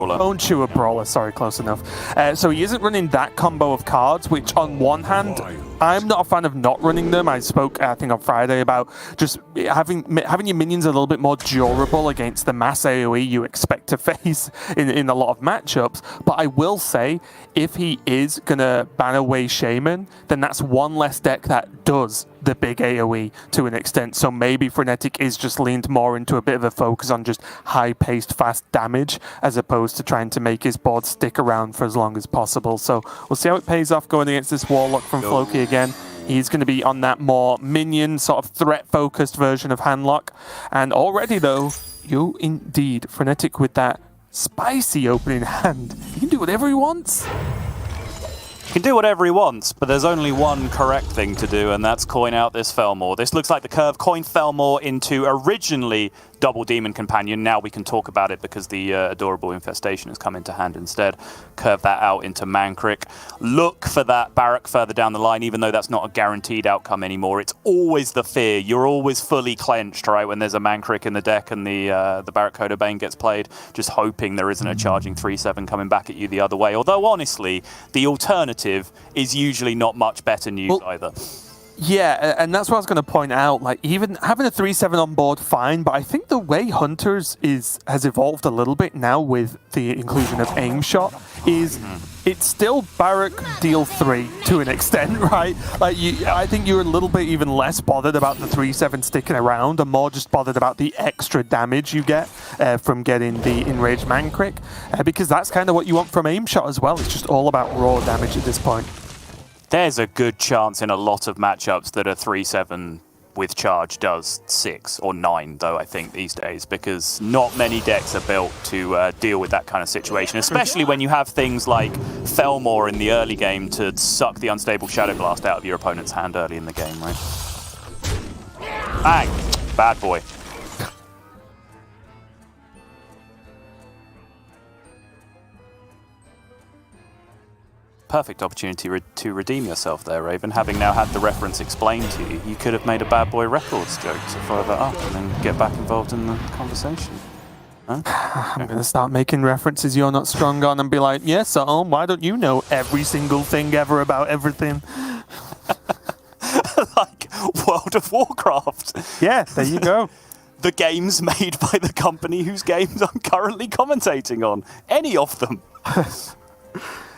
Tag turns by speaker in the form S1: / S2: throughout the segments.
S1: Bone Chewer Brawler, sorry, close enough. So he isn't running that combo of cards, which on one hand, I'm not a fan of not running them. I spoke, I think, on Friday about just having your minions a little bit more durable against the mass AoE you expect to face in a lot of matchups. But I will say, if he is going to ban away Shaman, then that's one less deck that does the big AoE to an extent. So maybe Frenetic is just leaned more into a bit of a focus on just high-paced, fast damage, as opposed to trying to make his board stick around for as long as possible. So we'll see how it pays off going against this Warlock from Floki again. He's going to be on that more minion, sort of threat-focused version of Handlock. And already, though, you indeed, Frenetic with that spicy opening hand. He can do whatever he wants.
S2: He can do whatever he wants, but there's only one correct thing to do, and that's coin out this Felmore. This looks like the curve coined Felmore into originally double Demon Companion. Now we can talk about it because the adorable Infestation has come into hand instead. Curve that out into Mankrik. Look for that Barrack further down the line, even though that's not a guaranteed outcome anymore. It's always the fear. You're always fully clenched, right, when there's a Mankrik in the deck and the Barrack Coda Bane gets played, just hoping there isn't a charging 3/7 coming back at you the other way. Although, honestly, the alternative is usually not much better news either.
S1: Yeah, and that's what I was going to point out. Like, even having a 3/7 on board, fine, but I think the way Hunters has evolved a little bit now with the inclusion of aim shot is it's still Barrack deal 3 to an extent, right? Like, I think you're a little bit even less bothered about the 3/7 sticking around and more just bothered about the extra damage you get from getting the enraged Mankrik, because that's kind of what you want from aim shot as well. It's just all about raw damage at this point.
S2: There's a good chance in a lot of matchups that a 3/7 with charge does 6 or 9, though, I think, these days, because not many decks are built to deal with that kind of situation, especially when you have things like Felmore in the early game to suck the unstable Shadow Blast out of your opponent's hand early in the game, right? Bang! Bad boy. Perfect opportunity to redeem yourself there, Raven. Having now had the reference explained to you, you could have made a Bad Boy Records joke to follow that up and then get back involved in the conversation. Huh?
S1: I'm going to start making references you're not strong on and be like, yes, so why don't you know every single thing ever about everything?
S2: Like World of Warcraft.
S1: Yeah, there you go.
S2: The games made by the company whose games I'm currently commentating on. Any of them.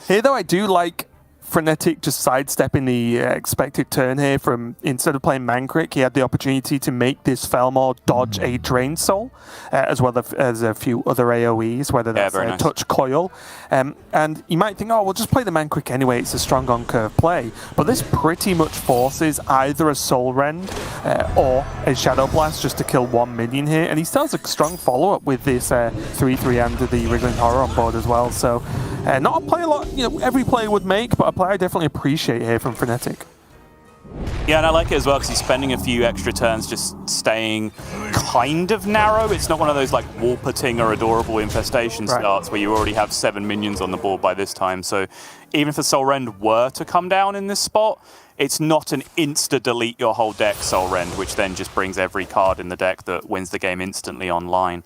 S1: Here, though, I do like Frenetic just sidestepping the expected turn here from, instead of playing Mankrik, he had the opportunity to make this Felmore dodge a Drain Soul, as well as a few other AoEs, whether that's nice. Touch Coil. And you might think, oh, we'll just play the Mankrik anyway, it's a strong on-curve play. But this pretty much forces either a Soul Rend or a Shadow Blast just to kill one minion here. And he still has a strong follow-up with this 3/3 and the Wriggling Horror on board as well. So not a play a lot, every player would make, but a play I definitely appreciate here from Frenetic.
S2: Yeah, and I like it as well because he's spending a few extra turns just staying kind of narrow. It's not one of those like Warping or Adorable Infestation starts where you already have 7 minions on the board by this time. So even if the Soul Rend were to come down in this spot, it's not an insta-delete your whole deck Soul Rend, which then just brings every card in the deck that wins the game instantly online.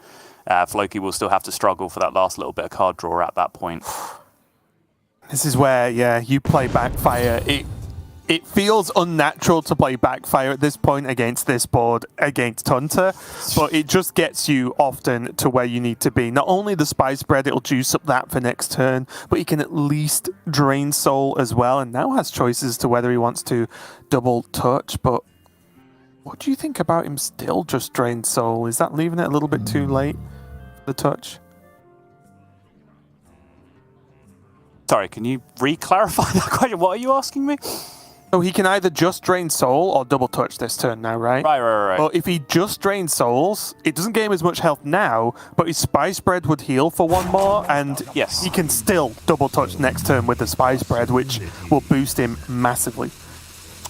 S2: Floki will still have to struggle for that last little bit of card draw at that point.
S1: This is where, yeah, you play Backfire. It feels unnatural to play Backfire at this point against this board, against Hunter, but it just gets you often to where you need to be. Not only the Spice Bread, it'll juice up that for next turn, but he can at least Drain Soul as well, and now has choices to whether he wants to double touch, but what do you think about him still just Drain Soul? Is that leaving it a little bit too late for the touch?
S2: Sorry, can you re-clarify that question? What are you asking me?
S1: So he can either just Drain Soul or double touch this turn now, right?
S2: Right.
S1: Well, if he just drains Souls, it doesn't gain as much health now, but his Spice Bread would heal for one more, and
S2: yes,
S1: he can still double touch next turn with the Spice Bread, which will boost him massively.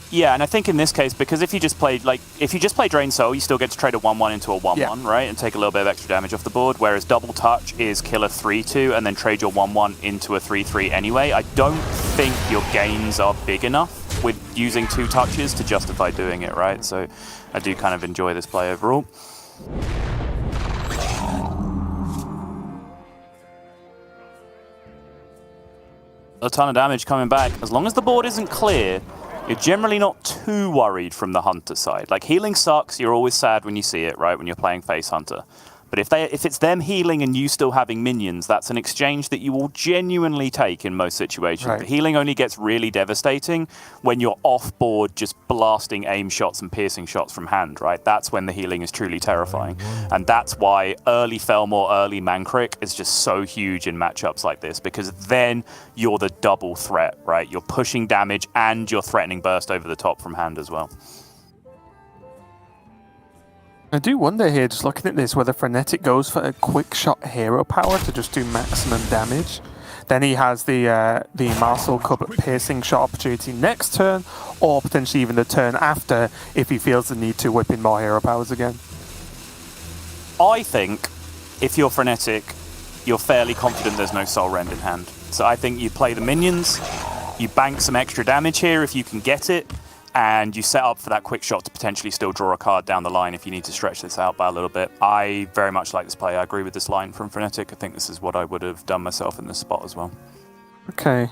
S2: Yeah, and I think in this case, because if you just play Drain Soul, you still get to trade a 1/1 into a 1/1, right? And take a little bit of extra damage off the board, whereas Double Touch is kill a 3/2 and then trade your 1/1 into a 3/3 anyway. I don't think your gains are big enough with using 2 touches to justify doing it, right? So I do kind of enjoy this play overall. A ton of damage coming back. As long as the board isn't clear, you're generally not too worried from the Hunter side. Like, healing sucks. You're always sad when you see it, right, when you're playing Face Hunter. But if it's them healing and you still having minions, that's an exchange that you will genuinely take in most situations.
S1: Right.
S2: The healing only gets really devastating when you're off board just blasting aim shots and piercing shots from hand, right? That's when the healing is truly terrifying. And that's why early Felmore, early Mankrik is just so huge in matchups like this, because then you're the double threat, right? You're pushing damage and you're threatening burst over the top from hand as well.
S1: I do wonder here, just looking at this, whether Frenetic goes for a quick shot hero power to just do maximum damage. Then he has the Marcel Cup piercing shot opportunity next turn, or potentially even the turn after if he feels the need to whip in more hero powers again.
S2: I think if you're Frenetic, you're fairly confident there's no Soul Rend in hand. So I think you play the minions, you bank some extra damage here if you can get it, and you set up for that quick shot to potentially still draw a card down the line if you need to stretch this out by a little bit. I very much like this play. I agree with this line from Frenetic. I think this is what I would have done myself in this spot as well.
S1: Okay.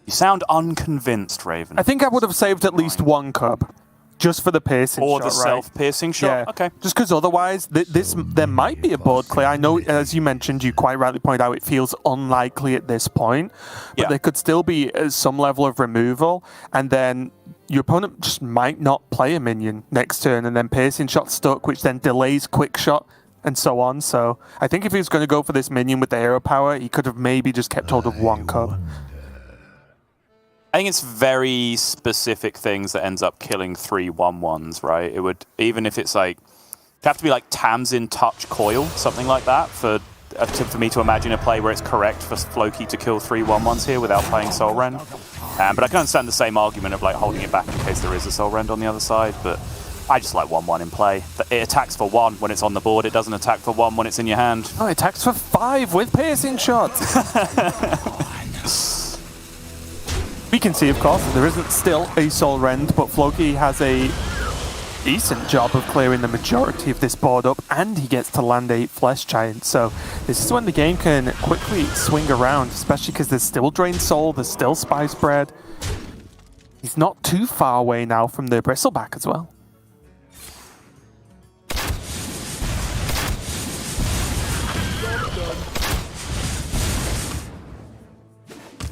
S2: You sound unconvinced, Raven.
S1: I think I would have saved at least one cup, just for the piercing
S2: or
S1: shot,
S2: the self-piercing shot?
S1: Yeah.
S2: Okay.
S1: Just because otherwise, there might be a board clear. I know, as you mentioned, you quite rightly pointed out, it feels unlikely at this point, but there could still be some level of removal, and then your opponent just might not play a minion next turn, and then piercing shot stuck, which then delays quick shot, and so on. So I think if he was going to go for this minion with the hero power, he could have maybe just kept hold of one cup.
S2: I think it's very specific things that ends up killing 3/1/1s, right? It would, even if it's like, it'd have to be like Tamsin Touch Coil, something like that, for me to imagine a play where it's correct for Floki to kill 3/1/1s here without playing Soul Rend. But I can understand the same argument of like holding it back in case there is a Soul Rend on the other side, but I just like 1/1 in play. It attacks for 1 when it's on the board, it doesn't attack for 1 when it's in your hand.
S1: Oh, it attacks for 5 with piercing shots! We can see, of course, that there isn't still a Soul Rend, but Floki has a decent job of clearing the majority of this board up, and he gets to land a Flesh Giant. So this is when the game can quickly swing around, especially because there's still Drained Soul, there's still Spice Bread. He's not too far away now from the Bristleback as well.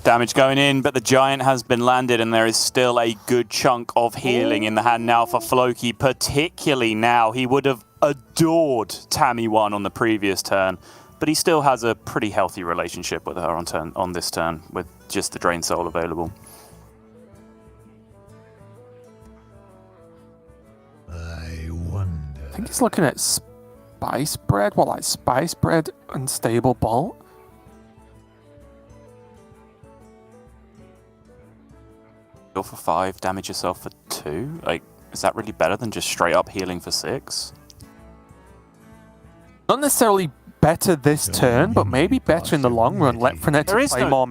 S2: Damage going in, but the Giant has been landed, and there is still a good chunk of healing in the hand now for Floki, particularly now. He would have adored Tammy 1 on the previous turn, but he still has a pretty healthy relationship with her on this turn, with just the Drained Soul available.
S3: I wonder.
S1: I think he's looking at Spice Bread. What, like Spice Bread Unstable Bolt?
S2: Heal for 5, damage yourself for 2? Like, is that really better than just straight up healing for 6?
S1: Not necessarily better this turn, but maybe better in the long run. Let Frenetic play more.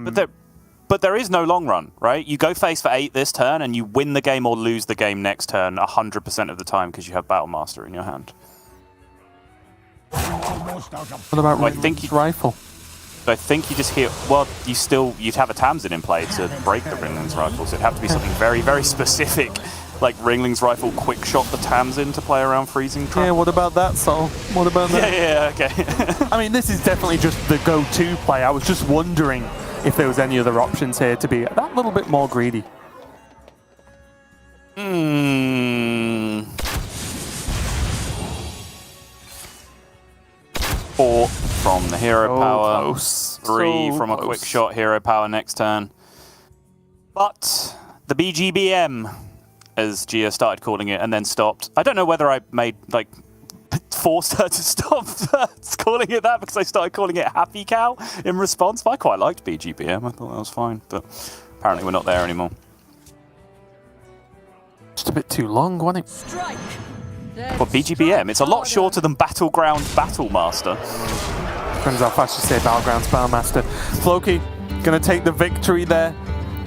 S2: But there is no long run, right? You go face for 8 this turn, and you win the game or lose the game next turn 100% of the time because you have Battle Master in your hand.
S1: What about Rifle?
S2: I think you just hear, well, you'd have a Tamsin in play to break the Ringling's Rifle, so it'd have to be something very, very specific, like Ringling's Rifle quick shot the Tamsin to play around Freezing Trap.
S1: Yeah, what about that, Sol? What about that?
S2: Yeah, okay.
S1: I mean, this is definitely just the go-to play. I was just wondering if there was any other options here to be that little bit more greedy.
S2: Four from the hero power.
S1: Close.
S2: 3
S1: So
S2: from a quick shot hero power next turn. But the BGBM, as Gia started calling it and then stopped. I don't know whether I forced her to stop calling it that because I started calling it Happy Cow in response. But I quite liked BGBM. I thought that was fine. But apparently we're not there anymore.
S1: Just a bit too long, wasn't it?
S4: Strike.
S2: For BGBM, it's a lot shorter than Battleground Battlemaster.
S1: Depends how fast you say Battlegrounds Battlemaster. Floki gonna take the victory there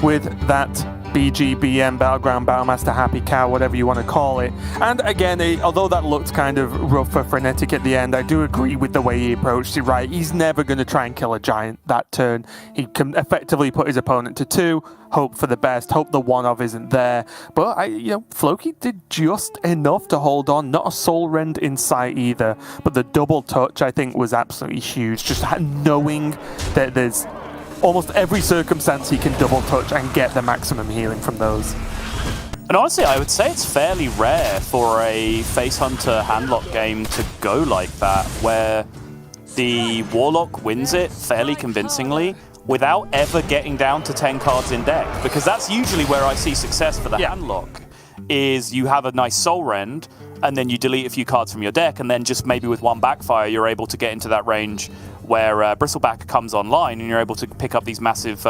S1: with that BGBM, Battleground, Battlemaster, Happy Cow, whatever you want to call it. And again, although that looked kind of rough for Frenetic at the end, I do agree with the way he approached it, right? He's never going to try and kill a giant that turn. He can effectively put his opponent to 2, hope for the best, hope the 1-of isn't there. But, Floki did just enough to hold on. Not a soul rend in sight either. But the double touch, I think, was absolutely huge. Just knowing that there's almost every circumstance he can double touch and get the maximum healing from those.
S2: And honestly, I would say it's fairly rare for a Face Hunter handlock game to go like that, where the Warlock wins it fairly convincingly without ever getting down to 10 cards in deck. Because that's usually where I see success for the handlock, is you have a nice soul rend, and then you delete a few cards from your deck, and then just maybe with one backfire, you're able to get into that range where Bristleback comes online, and you're able to pick up these massive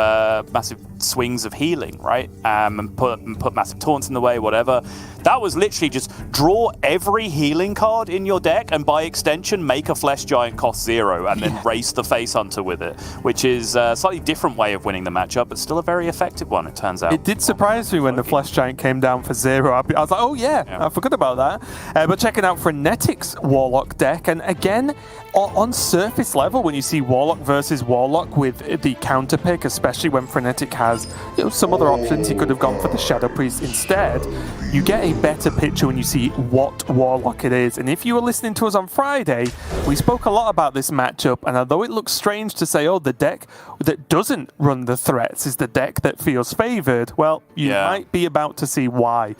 S2: swings of healing, right? And put massive taunts in the way, whatever. That was literally just draw every healing card in your deck, and by extension, make a Flesh Giant cost 0, and then race the Face Hunter with it, which is a slightly different way of winning the matchup, but still a very effective one, it turns out.
S1: It did surprise me when the Flesh Giant came down for 0. I was like, oh yeah, I forgot about that. But checking out Frenetic's Warlock deck, and again, on surface level, when you see Warlock versus Warlock with the counter pick, especially when Frenetic has some other options, he could have gone for the Shadow Priest instead, you get a better picture when you see what Warlock it is. And if you were listening to us on Friday, we spoke a lot about this matchup, and although it looks strange to say, oh, the deck that doesn't run the threats is the deck that feels favored, well, you might be about to see why,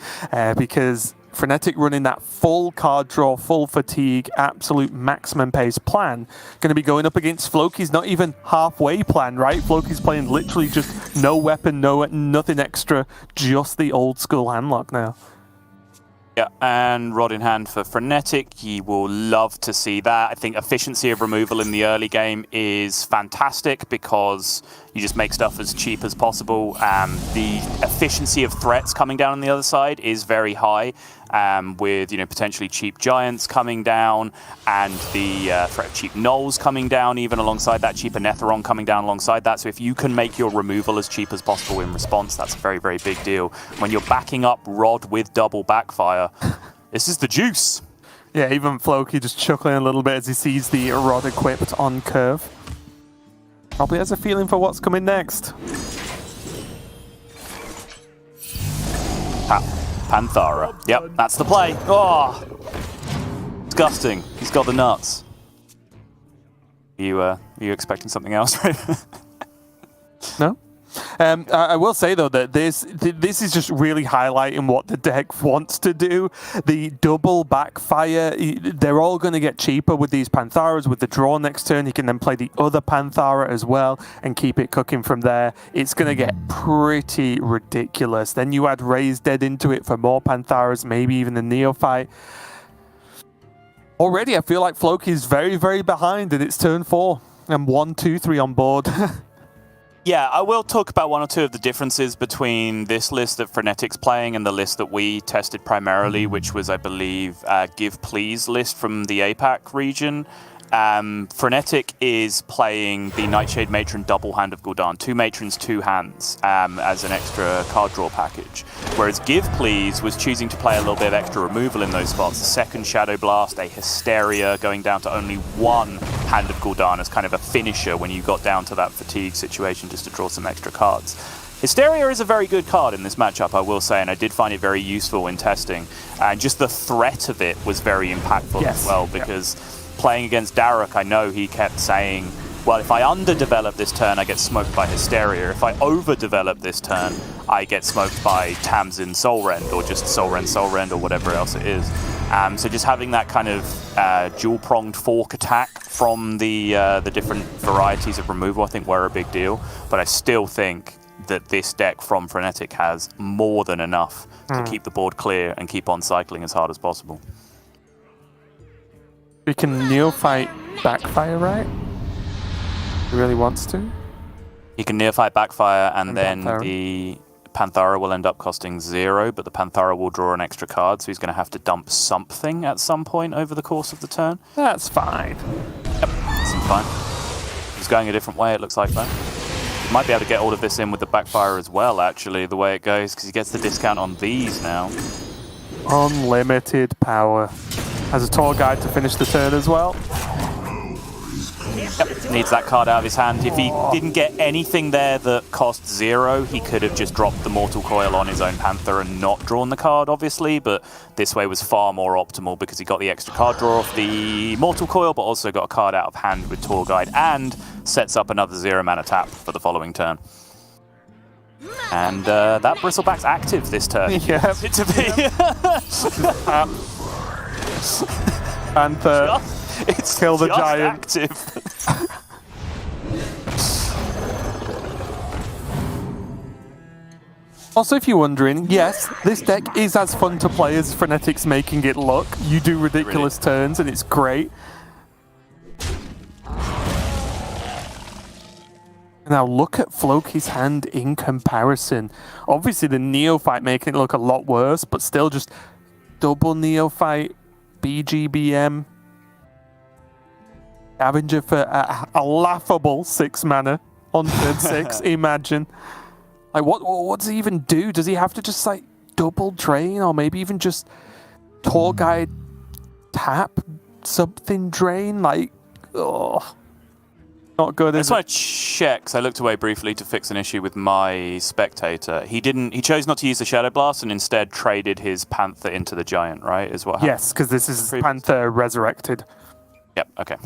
S1: because Frenetic running that full card draw, full fatigue, absolute maximum pace plan, going to be going up against Floki's not even halfway plan, right? Floki's playing literally just no weapon, nothing extra, just the old school handlock now.
S2: Yeah, and Rod in Hand for Frenetic, you will love to see that. I think efficiency of removal in the early game is fantastic because you just make stuff as cheap as possible. The efficiency of threats coming down on the other side is very high, with potentially cheap giants coming down, and the threat of cheap gnolls coming down even alongside that, cheap Anetheron coming down alongside that. So if you can make your removal as cheap as possible in response, that's a very, very big deal. When you're backing up Rod with double backfire, this is the juice.
S1: Yeah, even Floki just chuckling a little bit as he sees the Rod equipped on curve. Probably has a feeling for what's coming next.
S2: Panthara. Yep, that's the play. Oh, disgusting. He's got the nuts. Are you expecting something else?
S1: No? I will say, though, that this is just really highlighting what the deck wants to do. The double backfire, they're all going to get cheaper with these Pantharas. With the draw next turn, you can then play the other Panthara as well and keep it cooking from there. It's going to get pretty ridiculous. Then you add Raise Dead into it for more Pantharas, maybe even the Neophyte. Already, I feel like Floki is very, very behind, and it's turn 4. And 1, 2, 3 on board.
S2: Yeah, I will talk about one or two of the differences between this list that Frenetic's playing and the list that we tested primarily, which was, I believe, Give Please list from the APAC region. Frenetic is playing the Nightshade Matron double Hand of Gul'dan, 2 matrons, 2 hands, as an extra card draw package. Whereas Give Please was choosing to play a little bit of extra removal in those spots. A second Shadow Blast, a Hysteria, going down to only 1 Hand of Gul'dan as kind of a finisher when you got down to that fatigue situation just to draw some extra cards. Hysteria is a very good card in this matchup, I will say, and I did find it very useful in testing. And just the threat of it was very impactful as well, because playing against Garrote, I know he kept saying, well, if I underdevelop this turn, I get smoked by Hysteria. If I overdevelop this turn, I get smoked by Tamsin Soul Rend, or just Soul Rend, or whatever else it is. So just having that kind of dual-pronged fork attack from the different varieties of removal, I think were a big deal. But I still think that this deck from Frenetic has more than enough to keep the board clear and keep on cycling as hard as possible.
S1: We can Neophyte backfire, right? He really wants to.
S2: He can Neophyte backfire, and then
S1: Panthara.
S2: the Panthara will end up costing 0, but the Panthara will draw an extra card, so he's going to have to dump something at some point over the course of the turn.
S1: That's fine.
S2: Yep, seems fine. He's going a different way, it looks like, though. Might be able to get all of this in with the backfire as well, actually, the way it goes, because he gets the discount on these now.
S1: Unlimited power. Has a tour guide to finish the turn as well.
S2: Yep, needs that card out of his hand. If he didn't get anything there that cost 0, he could have just dropped the Mortal Coil on his own Panther and not drawn the card, obviously, but this way was far more optimal because he got the extra card draw off the Mortal Coil, but also got a card out of hand with Tour Guide and sets up another 0-mana tap for the following turn. And that Bristleback's active this turn.
S1: Yeah.
S2: It to be.
S1: Panther.
S2: It's
S1: Kill the
S2: just
S1: giant.
S2: Active.
S1: Also, if you're wondering, yes, this deck is as fun to play as Frenetic's making it look. You do ridiculous turns and it's great. Now look at Floki's hand in comparison. Obviously the Neophyte making it look a lot worse, but still just double Neophyte, BGBM. Scavenger for a laughable 6 mana on turn 6, imagine. Like, what does he even do? Does he have to just, like, double drain or maybe even just Tour Guide tap something drain? Like, oh, not good,
S2: I
S1: is
S2: just want to check, because I looked away briefly to fix an issue with my Spectator. He chose not to use the Shadow Blast and instead traded his Panther into the Giant, right, is what happened?
S1: Yes, because this is Panther resurrected.
S2: Yep, okay.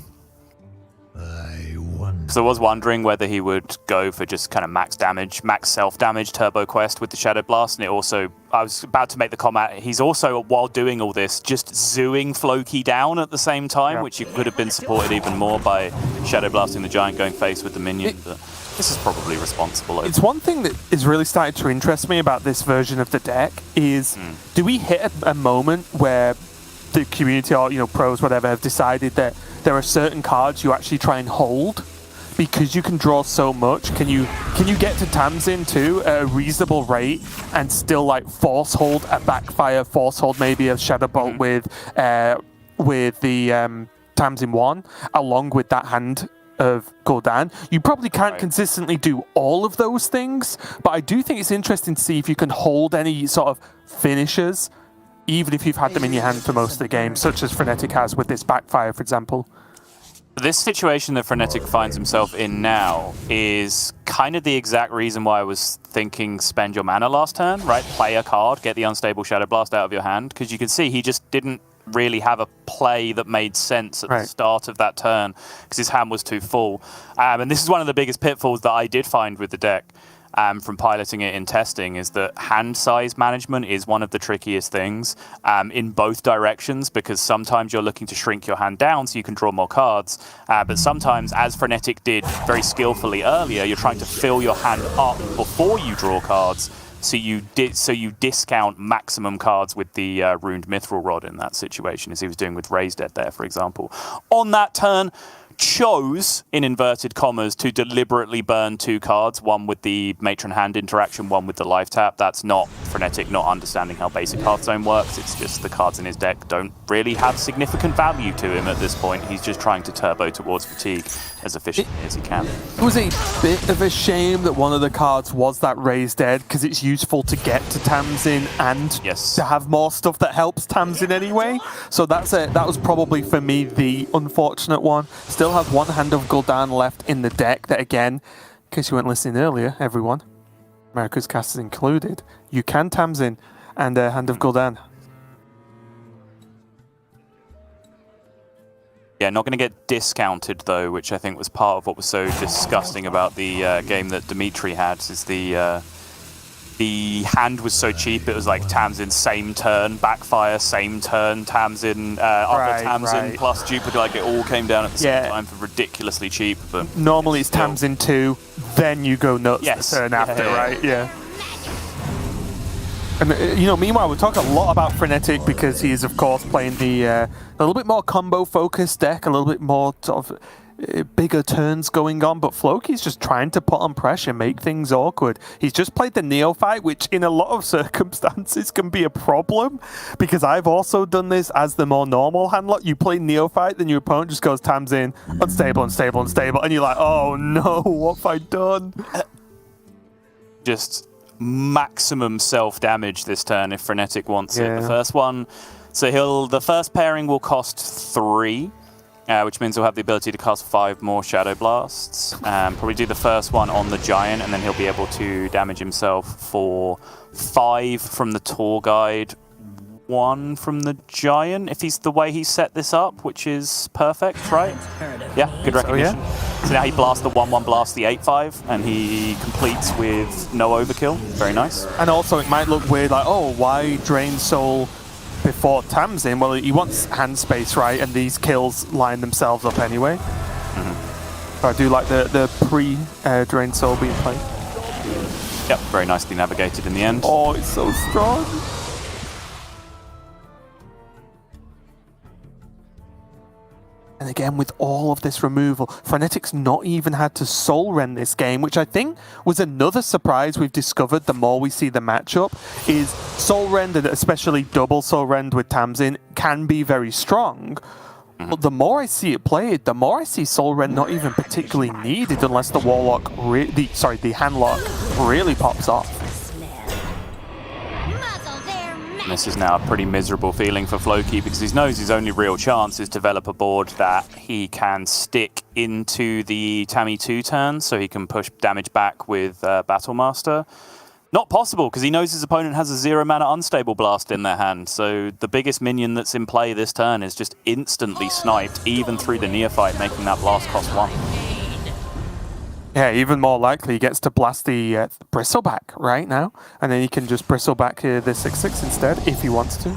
S3: I wonder.
S2: So I was wondering whether he would go for just kind of max damage, max self-damage Turbo Quest with the Shadow Blast, and it also, I was about to make the comment, he's also, while doing all this, just zooing Floki down at the same time, which you could have been supported even more by Shadow Blasting the Giant going face with the minion, but this is probably responsible.
S1: It's one thing that is really starting to interest me about this version of the deck is, do we hit a moment where the community or, pros, whatever, have decided that there are certain cards you actually try and hold because you can draw so much? Can you get to Tamsin too at a reasonable rate and still like force hold a backfire, force hold maybe a Shadow Bolt with the Tamsin 1 along with that hand of Gul'dan? You probably can't consistently do all of those things, but I do think it's interesting to see if you can hold any sort of finishers even if you've had them in your hand for most of the game, such as Frenetic has with this backfire, for example.
S2: This situation that Frenetic finds himself in now is kind of the exact reason why I was thinking spend your mana last turn, right? Play a card, get the Unstable Shadow Blast out of your hand, because you can see he just didn't really have a play that made sense at the start of that turn because his hand was too full. And this is one of the biggest pitfalls that I did find with the deck. From piloting it in testing, is that hand size management is one of the trickiest things in both directions, because sometimes you're looking to shrink your hand down so you can draw more cards, but sometimes, as Frenetic did very skillfully earlier, you're trying to fill your hand up before you draw cards, so you discount maximum cards with the Ruined Mithril Rod in that situation, as he was doing with Raised Dead there, for example. On that turn, chose, in inverted commas, to deliberately burn 2 cards, one with the Matron Hand interaction, one with the life tap. That's not Frenetic not understanding how basic Hearthstone works. It's just the cards in his deck don't really have significant value to him at this point. He's just trying to turbo towards fatigue as efficiently as he can.
S1: It was a bit of a shame that one of the cards was that Raised Dead, because it's useful to get to Tamsin and to have more stuff that helps Tamsin anyway. So that was probably, for me, the unfortunate one. Still have one hand of Gul'dan left in the deck that, again, in case you weren't listening earlier, everyone, America's Cast is included, you can Tamsin and a hand of Gul'dan.
S2: Yeah, not going to get discounted, though, which I think was part of what was so disgusting about the game that Dimitri had, is the hand was so cheap. It was like Tamsin, same turn, backfire, same turn, Tamsin, other Tamsin, plus Jupiter. Like, it all came down at the same time for ridiculously cheap. But
S1: normally it's Tamsin 2, then you go nuts the turn after, right? Yeah. And, meanwhile, we talk a lot about Frenetic because he is, of course, playing the a little bit more combo-focused deck, a little bit more sort of bigger turns going on, but Floki's just trying to put on pressure, make things awkward. He's just played the Neophyte, which in a lot of circumstances can be a problem, because I've also done this as the more normal handlock. You play Neophyte, then your opponent just goes Tamsin, unstable, unstable, unstable, and you're like, oh no, what have I done?
S2: just maximum self-damage this turn if Frenetic wants it. The first one, so the first pairing will cost 3, which means he'll have the ability to cast 5 more Shadow Blasts. Probably do the first one on the Giant, and then he'll be able to damage himself for 5 from the Tour Guide, 1 from the Giant, if he's the way he set this up, which is perfect, right? Yeah, good recognition. So now he blasts the 1/1 blast, the 8/5, and he completes with no overkill. Very nice.
S1: And also, it might look weird, like, oh, why drain soul before Tam's in? Well, he wants hand space, right? And these kills line themselves up anyway. So I do like the pre-drain soul being played.
S2: Yep, very nicely navigated in the end.
S1: Oh, it's so strong. And again, with all of this removal, Frenetic's not even had to soul rend this game, which I think was another surprise we've discovered the more we see the matchup, is soul rend, and especially double soul rend with Tamsin, can be very strong. But the more I see it played, the more I see soul rend not even particularly needed unless the Warlock, the handlock really pops off.
S2: And this is now a pretty miserable feeling for Floki because he knows his only real chance is to develop a board that he can stick into the Tammy 2 turn so he can push damage back with Battlemaster. Not possible because he knows his opponent has a 0 mana unstable blast in their hand. So the biggest minion that's in play this turn is just instantly sniped, even through the Neophyte, making that blast cost 1.
S1: Yeah, even more likely he gets to blast the Bristleback right now, and then he can just Bristleback the 6/6 instead if he wants to.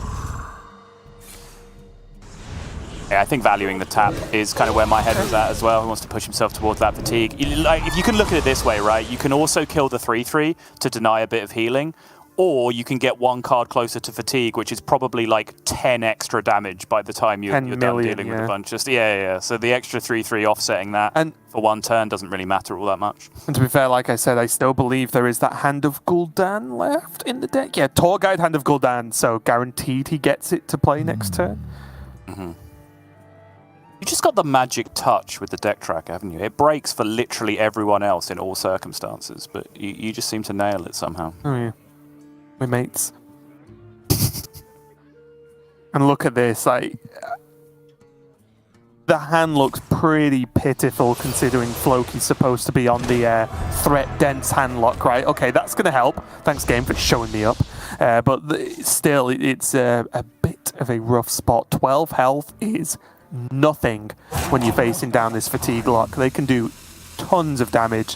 S2: Yeah, I think valuing the tap is kind of where my head was at as well. He wants to push himself towards that fatigue. If you can look at it this way, right, you can also kill the 3/3 to deny a bit of healing, or you can get 1 card closer to fatigue, which is probably like 10 extra damage by the time you're done dealing with a bunch. Just So the extra 3/3 offsetting that for 1 turn doesn't really matter all that much.
S1: And to be fair, like I said, I still believe there is that Hand of Gul'dan left in the deck. Yeah, Tour Guide Hand of Gul'dan, so guaranteed he gets it to play next turn.
S2: You just got the magic touch with the deck track, haven't you? It breaks for literally everyone else in all circumstances, but you just seem to nail it somehow.
S1: Oh yeah. We're mates. And look at this, like, the hand looks pretty pitiful considering Floki's supposed to be on the threat dense hand lock, right? Okay, that's going to help. Thanks, game, for showing me up. But still, it's a bit of a rough spot. 12 health is nothing when you're facing down this fatigue lock. They can do tons of damage.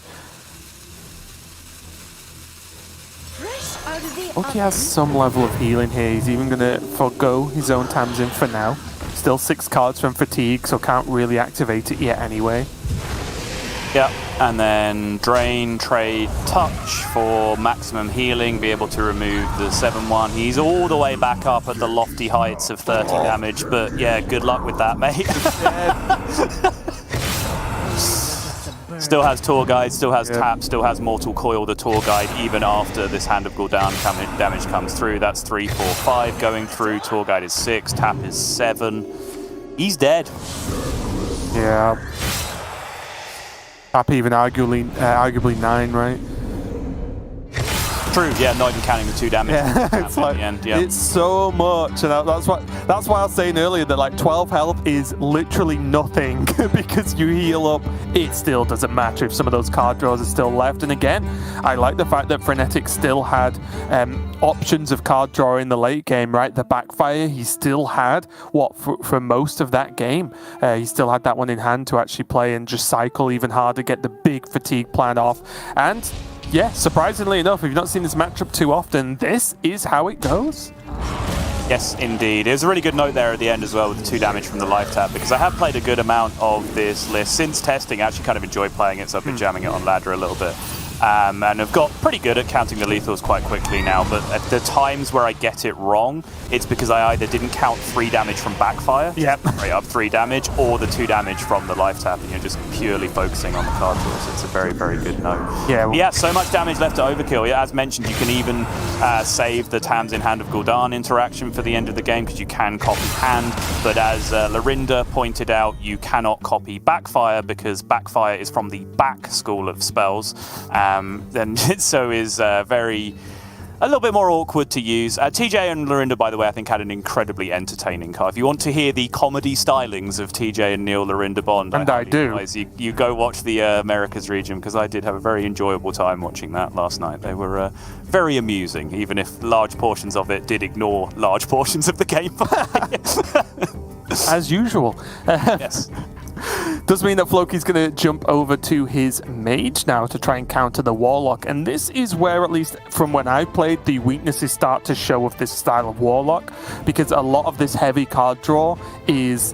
S1: Floki has some level of healing here. He's even going to forgo his own Tamsin for now. Still 6 cards from fatigue, so can't really activate it yet anyway.
S2: Yep, and then drain, trade, touch for maximum healing, be able to remove the 7/1. He's all the way back up at the lofty heights of 30 damage, but yeah, good luck with that, mate. Still has Tour Guide, still has Tap, still has Mortal Coil, the Tour Guide, even after this Hand of Gul'dan damage comes through. That's 3, 4, 5 going through. Tour Guide is 6, Tap is 7. He's dead.
S1: Yeah. Tap even arguably 9, right?
S2: True, yeah, not even counting the 2 damage.
S1: It's like,
S2: in the end,
S1: it's so much, and that's why I was saying earlier that like 12 health is literally nothing because you heal up, it still doesn't matter if some of those card draws are still left. And again, I like the fact that Frenetic still had options of card draw in the late game, right? The backfire, he still had for most of that game. He still had that one in hand to actually play and just cycle even harder, get the big fatigue plan off. And yeah, surprisingly enough, if you've not seen this matchup too often, this is how it goes.
S2: Yes, indeed. It was a really good note there at the end as well with the 2 damage from the life tap, because I have played a good amount of this list since testing. I actually kind of enjoyed playing it, so I've been jamming it on ladder a little bit. And I've got pretty good at counting the lethals quite quickly now, but at the times where I get it wrong, it's because I either didn't count 3 damage from backfire, straight up 3 damage, or the 2 damage from the life tap, and you're just purely focusing on the card draws. It's a very, very good note. Yeah, so much damage left to overkill. Yeah, as mentioned, you can even save the Tamsin Hand of Gul'dan interaction for the end of the game, because you can copy hand, but as Lorinda pointed out, you cannot copy backfire, because backfire is from the back school of spells, then so is a little bit more awkward to use. TJ and Lorinda, by the way, I think had an incredibly entertaining card. If you want to hear the comedy stylings of TJ and Neil Lorinda Bond,
S1: and I do,
S2: you go watch the Americas region, because I did have a very enjoyable time watching that last night. They were very amusing, even if large portions of it did ignore large portions of the gameplay.
S1: As usual.
S2: Yes.
S1: Does mean that Floki's going to jump over to his Mage now to try and counter the Warlock. And this is where, at least from when I played, the weaknesses start to show of this style of Warlock. Because a lot of this heavy card draw is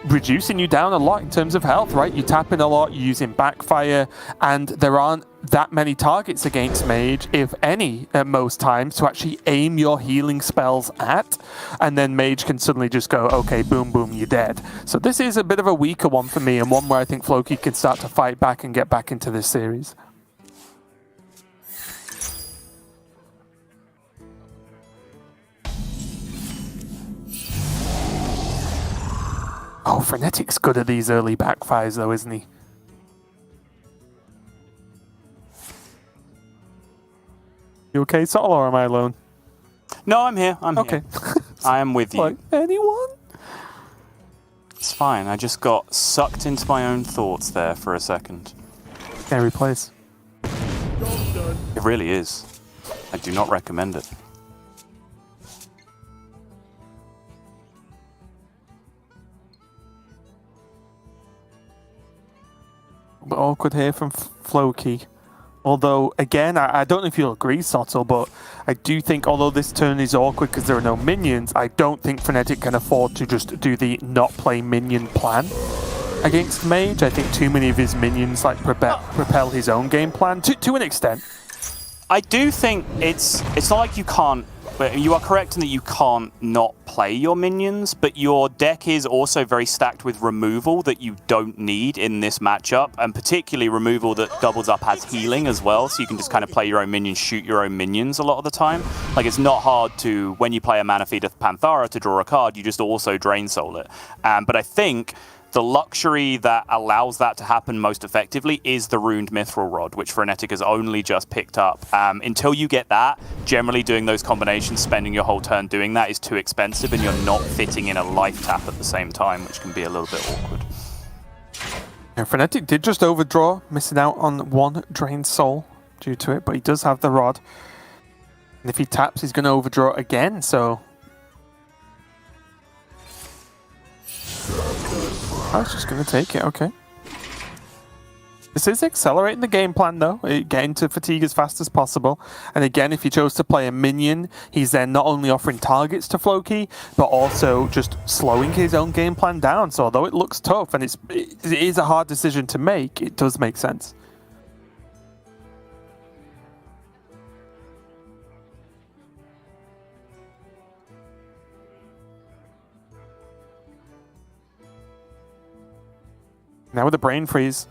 S1: reducing you down a lot in terms of health, right? You tap in a lot, you're using backfire, and there aren't that many targets against Mage, if any, at most times, to actually aim your healing spells at, and then Mage can suddenly just go, okay, boom, boom, you're dead. So this is a bit of a weaker one for me, and one where I think Floki can start to fight back and get back into this series. Oh, Frenetic's good at these early backfires, though, isn't he? You okay, Sol, or am I alone?
S2: No, I'm here. I'm
S1: okay.
S2: here. I am with you.
S1: Like, anyone?
S2: It's fine. I just got sucked into my own thoughts there for a second.
S1: Can't replace.
S2: It really is. I do not recommend it.
S1: But awkward here from Floki. Although, again, I don't know if you'll agree, Sottle, but I do think, although this turn is awkward because there are no minions, I don't think Frenetic can afford to just do the not play minion plan against Mage. I think too many of his minions like propel his own game plan to an extent.
S2: I do think it's not like you can't. You are correct in that you can't not play your minions, but your deck is also very stacked with removal that you don't need in this matchup, and particularly removal that doubles up as healing as well, so you can just kind of play your own minions, shoot your own minions a lot of the time. Like, it's not hard to, when you play a Mana Feeder Panthara to draw a card, you just also Drain Soul it. But I think the luxury that allows that to happen most effectively is the Ruined Mithril Rod, which Frenetic has only just picked up. Until you get that, generally doing those combinations, spending your whole turn doing that is too expensive, and you're not fitting in a life tap at the same time, which can be a little bit awkward.
S1: Yeah, Frenetic did just overdraw, missing out on one Drained Soul due to it, but he does have the Rod. And if he taps, he's going to overdraw again, so... I was just going to take it, okay. This is accelerating the game plan, though, getting to fatigue as fast as possible. And again, if he chose to play a minion, he's then not only offering targets to Floki, but also just slowing his own game plan down. So although it looks tough and it is a hard decision to make, it does make sense. Now with the Brain Freeze,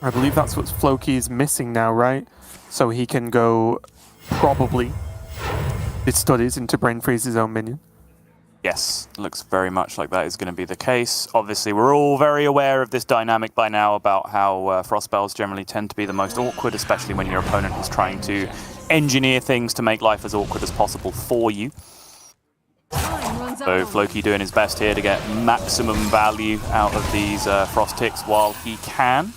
S1: I believe that's what Floki is missing now, right? So he can go, probably, it studies into Brain Freeze his own minion.
S2: Yes, looks very much like that is going to be the case. Obviously, we're all very aware of this dynamic by now about how Frost Spells generally tend to be the most awkward, especially when your opponent is trying to engineer things to make life as awkward as possible for you. So Floki doing his best here to get maximum value out of these Frost Ticks while he can.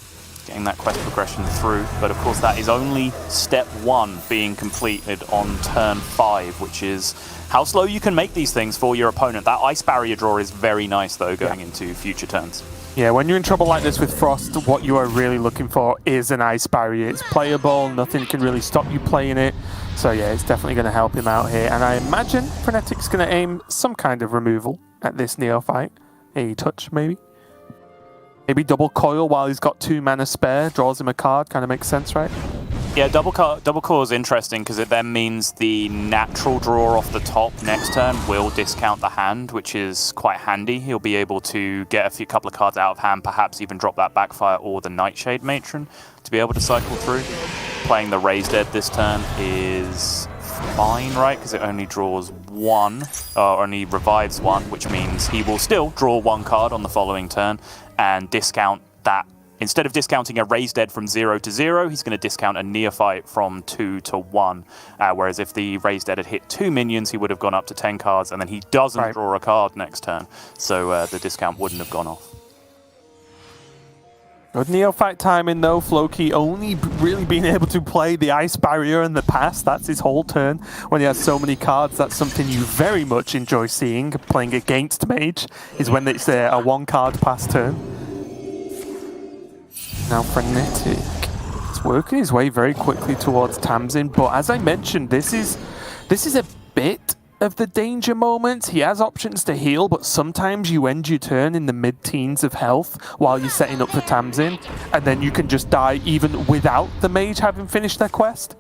S2: Getting that quest progression through, but of course that is only step 1 being completed on turn 5, which is how slow you can make these things for your opponent. That Ice Barrier draw is very nice, though, going into future turns.
S1: Yeah, when you're in trouble like this with Frost, what you are really looking for is an Ice Barrier. It's playable, nothing can really stop you playing it. So yeah, it's definitely going to help him out here. And I imagine Frenetic's going to aim some kind of removal at this Neophyte. A touch, maybe? Maybe double coil while he's got 2 mana spare, draws him a card, kind of makes sense, right?
S2: Yeah, double coil is interesting because it then means the natural draw off the top next turn will discount the hand, which is quite handy. He'll be able to get a couple of cards out of hand, perhaps even drop that Backfire or the Nightshade Matron to be able to cycle through. Playing the Raised Dead this turn is fine, right? Because it only draws 1, or only revives 1, which means he will still draw 1 card on the following turn and discount that Instead of discounting a Raised Dead from 0 to 0, he's going to discount a Neophyte from 2 to 1. Whereas if the Raised Dead had hit 2 minions, he would have gone up to 10 cards, and then he doesn't draw a card next turn. So the discount wouldn't have gone off.
S1: Good Neophyte timing though. Floki only really being able to play the Ice Barrier in the past. That's his whole turn. When he has so many cards, that's something you very much enjoy seeing. Playing against Mage is when it's a 1 card pass turn. Now Frenetic is working his way very quickly towards Tamsin, but as I mentioned, this is a bit of the danger moment. He has options to heal, but sometimes you end your turn in the mid-teens of health while you're setting up for Tamsin, and then you can just die even without the Mage having finished their quest.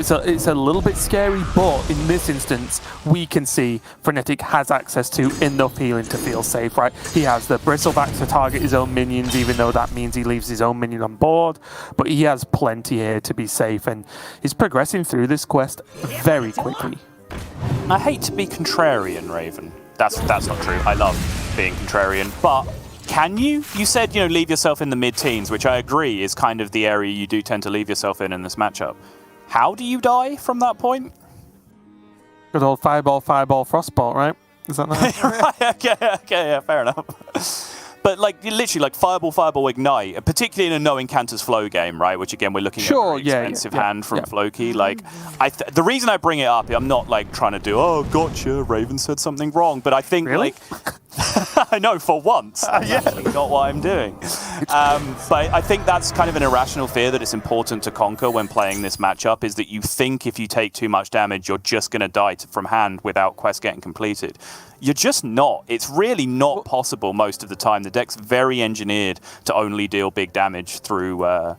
S1: So it's a little bit scary, but in this instance, we can see Frenetic has access to enough healing to feel safe, right? He has the Bristleback to target his own minions, even though that means he leaves his own minion on board, but he has plenty here to be safe, and he's progressing through this quest very quickly.
S2: I hate to be contrarian, Raven. That's not true. I love being contrarian, but can you? You said, leave yourself in the mid-teens, which I agree is kind of the area you do tend to leave yourself in this matchup. How do you die from that point?
S1: Good old Fireball, Frostbolt, right? Is that nice?
S2: Right, okay, yeah, fair enough. But literally, Fireball, Ignite, particularly in a no encounters flow game, right? Which again, we're looking at a very expensive hand from Floki. The reason I bring it up, I'm not trying to do, oh, gotcha, Raven said something wrong, but I think
S1: really?
S2: I know for once, that's actually not what I'm doing. But I think that's kind of an irrational fear that it's important to conquer when playing this matchup, is that you think if you take too much damage, you're just going to die from hand without quest getting completed. You're just not. It's really not possible most of the time. The deck's very engineered to only deal big damage through the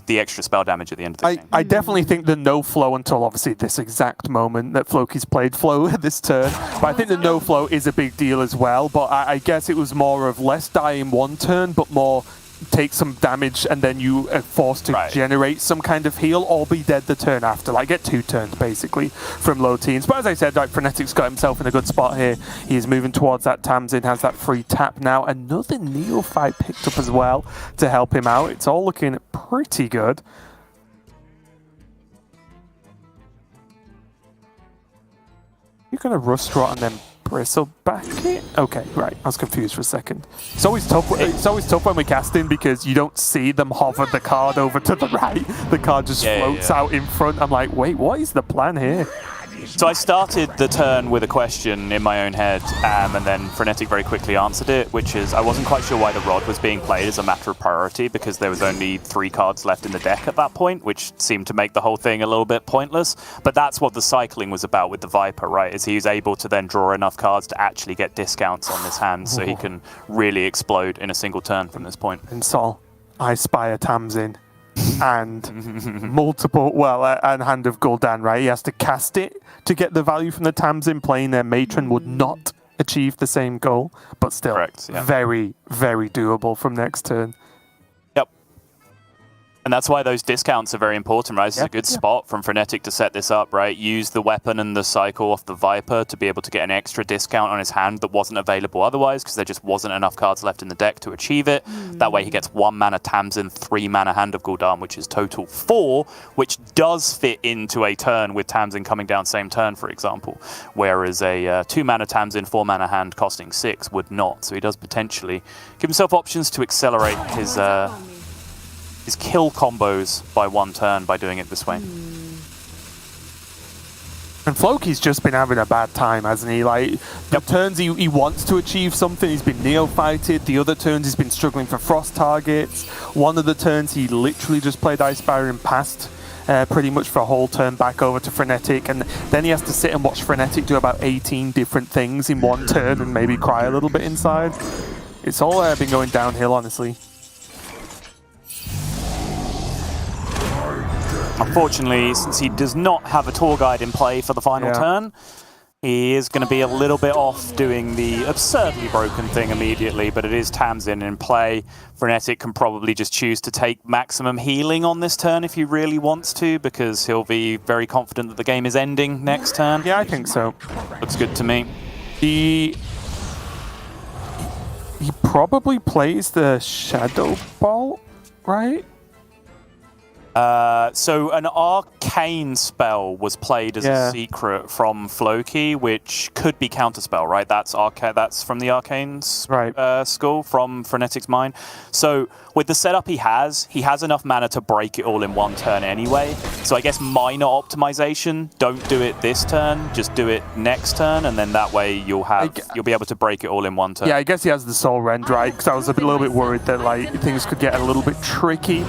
S2: extra spell damage at the end of the game.
S1: I definitely think the no flow until obviously this exact moment that Floki's played flow this turn, but I think the no flow is a big deal as well, but I guess it was more of less die in one turn, but more take some damage and then you are forced to generate some kind of heal or be dead the turn after. Get 2 turns basically from low teens. But as I said, Frenetic's got himself in a good spot here. He is moving towards that Tamsin, has that free tap now. Another Neophyte picked up as well to help him out. It's all looking pretty good. You're going to Rust Rot and then Bristleback it? Okay, right. I was confused for a second. It's always tough. It's always tough when we're casting because you don't see them hover the card over to the right. The card just floats out in front. I'm like, wait, what is the plan here?
S2: So I started the turn with a question in my own head, and then Frenetic very quickly answered it, which is I wasn't quite sure why the Rod was being played as a matter of priority, because there was only 3 cards left in the deck at that point, which seemed to make the whole thing a little bit pointless. But that's what the cycling was about with the Viper, right? Is he was able to then draw enough cards to actually get discounts on this hand, so he can really explode in a single turn from this point.
S1: And Sol, I spy a Tamsin. And multiple, and Hand of Gul'dan, right? He has to cast it to get the value from the Tamsin. Playing their Matron would not achieve the same goal, but still very, very doable from next turn.
S2: Yep. And that's why those discounts are very important, right? This is a good spot from Frenetic to set this up, right? Use the weapon and the cycle off the Viper to be able to get an extra discount on his hand that wasn't available otherwise, because there just wasn't enough cards left in the deck to achieve it. That way he gets 1 mana Tamsin, 3 mana Hand of Gul'dan, which is total 4, which does fit into a turn with Tamsin coming down same turn, for example. Whereas a 2 mana Tamsin, 4 mana hand costing 6 would not. So he does potentially give himself options to accelerate his kill combos by 1 turn by doing it this way.
S1: And Floki's just been having a bad time, hasn't he? The turns he wants to achieve something, he's been Neophyted. The other turns he's been struggling for frost targets. One of the turns he literally just played Ice Barrier and passed pretty much for a whole turn back over to Frenetic. And then he has to sit and watch Frenetic do about 18 different things in 1 turn and maybe cry a little bit inside. It's all been going downhill, honestly.
S2: Unfortunately, since he does not have a tour guide in play for the final turn, he is going to be a little bit off doing the absurdly broken thing immediately, but it is Tamsin in play. Frenetic can probably just choose to take maximum healing on this turn if he really wants to, because he'll be very confident that the game is ending next turn.
S1: Yeah, I think so.
S2: Looks good to me.
S1: he probably plays the Shadow Bolt, right?
S2: So an arcane spell was played as a secret from Floki, which could be counterspell, right? That's from the arcane school from Frenetic's mind. So with the setup he has enough mana to break it all in one turn anyway. So I guess minor optimization. Don't do it this turn. Just do it next turn, and then that way you'll be able to break it all in one turn.
S1: Yeah, I guess he has the Soul Rend, right? Because I was a little bit worried that like things could get a little bit tricky.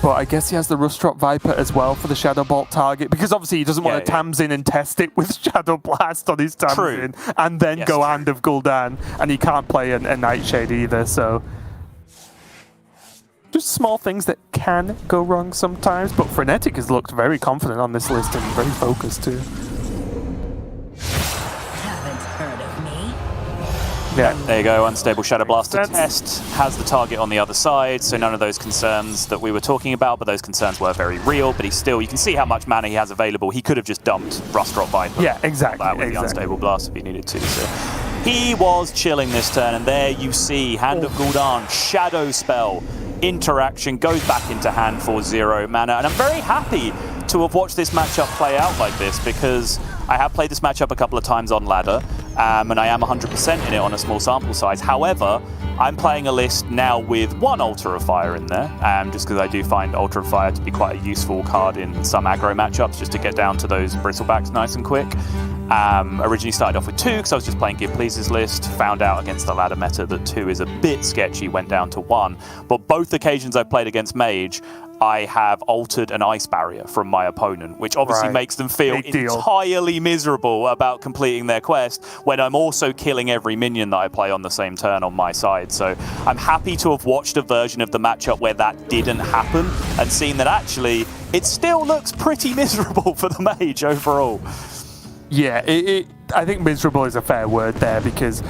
S1: But I guess he has the Rustrock Viper as well for the Shadow Bolt target, because obviously he doesn't want to Tamsin and test it with Shadow Blast on his Tamsin and then go Hand of Gul'dan, and he can't play a Nightshade either, so... Just small things that can go wrong sometimes, but Frenetic has looked very confident on this list and very focused too. Yeah.
S2: There you go, Unstable Shadow Blaster test has the target on the other side, so none of those concerns that we were talking about, but those concerns were very real, but you can see how much mana he has available. He could have just dumped Rustrock Viper.
S1: Yeah, exactly.
S2: That with the Unstable Blast if he needed to. So he was chilling this turn, and there you see Hand of Gul'dan, Shadow Spell, interaction, goes back into hand for 0 mana, and I'm very happy to have watched this matchup play out like this, because I have played this matchup a couple of times on ladder, and I am 100% in it on a small sample size. However, I'm playing a list now with 1 Altar of Fire in there, just because I do find Altar of Fire to be quite a useful card in some aggro matchups, just to get down to those bristlebacks nice and quick. Originally started off with 2 because I was just playing Give Pleases list, found out against the ladder meta that 2 is a bit sketchy, went down to 1. But both occasions I've played against Mage, I have altered an ice barrier from my opponent, which obviously makes them feel entirely miserable about completing their quest, when I'm also killing every minion that I play on the same turn on my side. So I'm happy to have watched a version of the matchup where that didn't happen, and seen that actually it still looks pretty miserable for the Mage overall.
S1: Yeah, I think miserable is a fair word there, because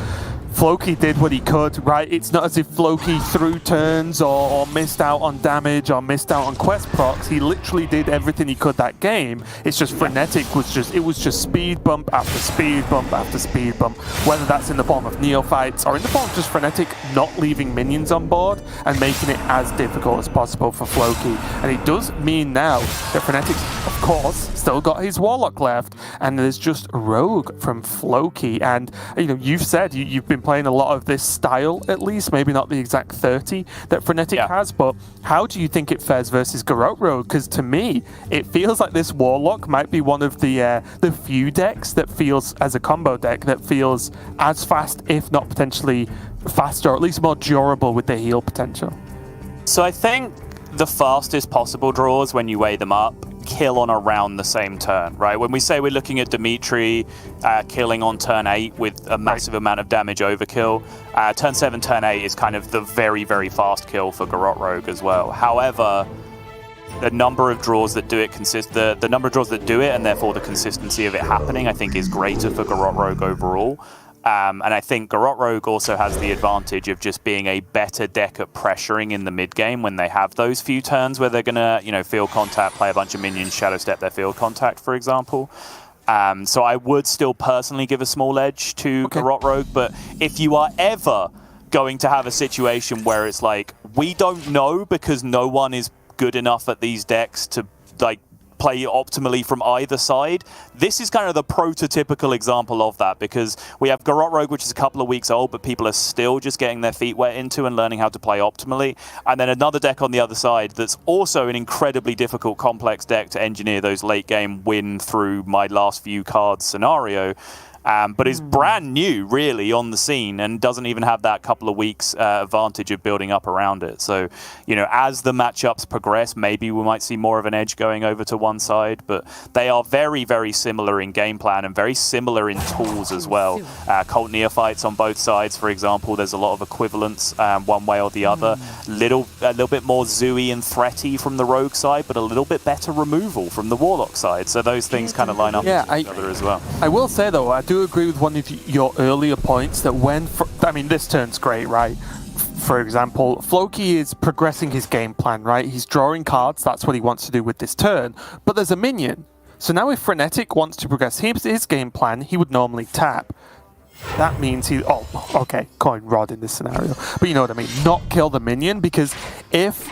S1: Floki did what he could, right? It's not as if Floki threw turns or missed out on damage or missed out on quest procs. He literally did everything he could that game. It's just Frenetic was just speed bump after speed bump after speed bump, whether that's in the form of neophytes or in the form of just Frenetic not leaving minions on board and making it as difficult as possible for Floki. And it does mean now that Frenetic, of course, still got his Warlock left, and there's just Rogue from Floki. And you've said you've been playing a lot of this style, at least, maybe not the exact 30 that Frenetic has, but how do you think it fares versus Garrote Rogue? Because to me, it feels like this Warlock might be one of the few decks that feels, as a combo deck, that feels as fast, if not potentially faster, or at least more durable with the heal potential.
S2: So I think the fastest possible draws, when you weigh them up, kill on around the same turn, right? When we say we're looking at Dimitri killing on turn 8 with a massive amount of damage overkill, turn 7, turn 8 is kind of the very, very fast kill for Garrote Rogue as well. However, the number of draws that do it the number of draws that do it, and therefore the consistency of it happening, I think is greater for Garrote Rogue overall. And I think Garrote Rogue also has the advantage of just being a better deck at pressuring in the mid game when they have those few turns where they're gonna, field contact, play a bunch of minions, shadow step their field contact, for example. So I would still personally give a small edge to Garrote Rogue, but if you are ever going to have a situation where it's like, we don't know because no one is good enough at these decks to play optimally from either side, this is kind of the prototypical example of that, because we have Garrote Rogue, which is a couple of weeks old, but people are still just getting their feet wet into and learning how to play optimally, and then another deck on the other side that's also an incredibly difficult, complex deck to engineer those late game win through my last few cards scenario. But is brand new, really, on the scene, and doesn't even have that couple of weeks advantage of building up around it. So, as the matchups progress, maybe we might see more of an edge going over to one side, but they are very, very similar in game plan and very similar in tools as well. Cult Neophytes on both sides, for example, there's a lot of equivalence one way or the other. A little bit more zooey and threaty from the Rogue side, but a little bit better removal from the Warlock side. So those things kind of line up with each other as well.
S1: I will say, though, I do agree with one of your earlier points that this turn's great, right? For example, Floki is progressing his game plan, right? He's drawing cards, that's what he wants to do with this turn, but there's a minion. So now if Frenetic wants to progress his game plan, he would normally tap. that means he... Oh, okay, coin rod in this scenario. But you know what I mean. Not kill the minion, because if...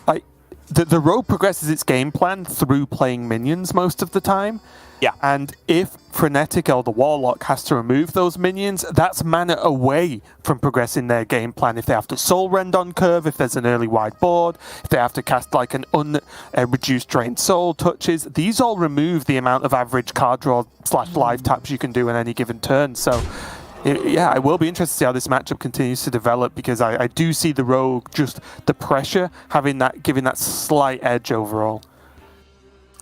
S1: like the rogue progresses its game plan through playing minions most of the time.
S2: Yeah.
S1: And if Frenetic or the Warlock has to remove those minions, that's mana away from progressing their game plan. If they have to soul rend on curve, if there's an early wide board, if they have to cast like an reduced drained soul touches, these all remove the amount of average card draw / live taps you can do in any given turn. So yeah, I will be interested to see how this matchup continues to develop, because I do see the rogue, just the pressure, giving that slight edge overall.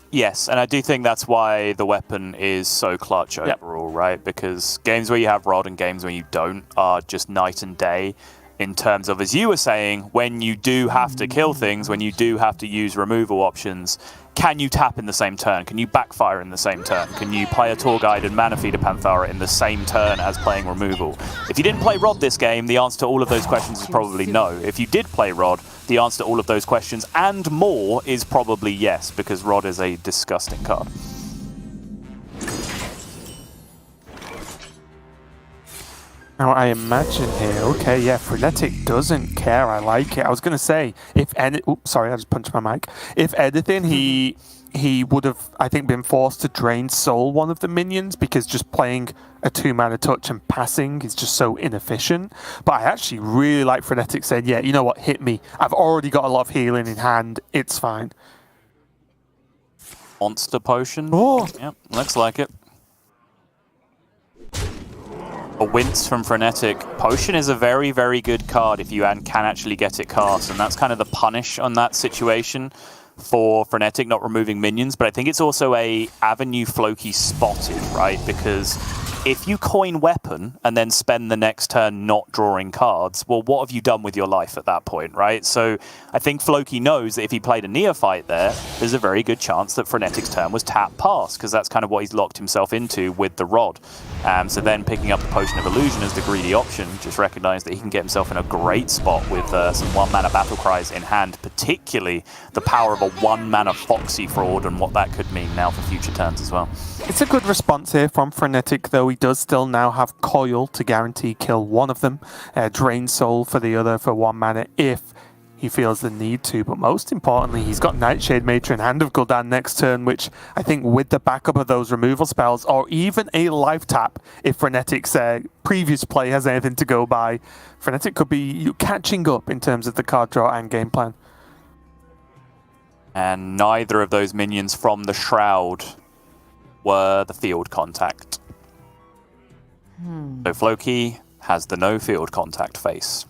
S2: Yes, and I do think that's why the weapon is so clutch overall, right? Because games where you have Rod and games where you don't are just night and day in terms of, as you were saying, when you do have to kill things, when you do have to use removal options, can you tap in the same turn? Can you backfire in the same turn? Can you play a Tour Guide and Mana Feeder Panthara in the same turn as playing removal? If you didn't play Rod this game, the answer to all of those questions is probably no. If you did play Rod, the answer to all of those questions and more is probably yes, because Rod is a disgusting card.
S1: Now, I imagine here, okay, yeah, Frenetic doesn't care. I like it. I was going to say, if any... Oops, sorry, I just punched my mic. If anything, he would have, I think, been forced to drain soul one of the minions, because just playing a 2-mana touch and passing is just so inefficient. But I actually really like Frenetic saying, yeah, you know what, hit me. I've already got a lot of healing in hand. It's fine.
S2: Monster Potion.
S1: Oh!
S2: Yep, looks like it. A wince from Frenetic. Potion is a very, very good card if you can actually get it cast, and that's kind of the punish on that situation for Frenetic not removing minions. But I think it's also a avenue Floki spotted, right? Because if you coin weapon and then spend the next turn not drawing cards, well, what have you done with your life at that point, right? So I think Floki knows that if he played a Neophyte there, there's a very good chance that Frenetic's turn was tap pass, because that's kind of what he's locked himself into with the Rod. So then picking up the Potion of Illusion as the greedy option, just recognize that he can get himself in a great spot with some 1-mana battle cries in hand, particularly the power of a 1-mana Foxy Fraud and what that could mean now for future turns as well.
S1: It's a good response here from Frenetic, though he does still now have Coil to guarantee kill one of them, Drain Soul for the other for 1 mana if he feels the need to. But most importantly, he's got Nightshade Matron, Hand of Gul'dan next turn, which I think with the backup of those removal spells, or even a life tap, if Frenetic's previous play has anything to go by, Frenetic could be catching up in terms of the card draw and game plan.
S2: And neither of those minions from the Shroud were the field contact. So Floki has the no field contact face.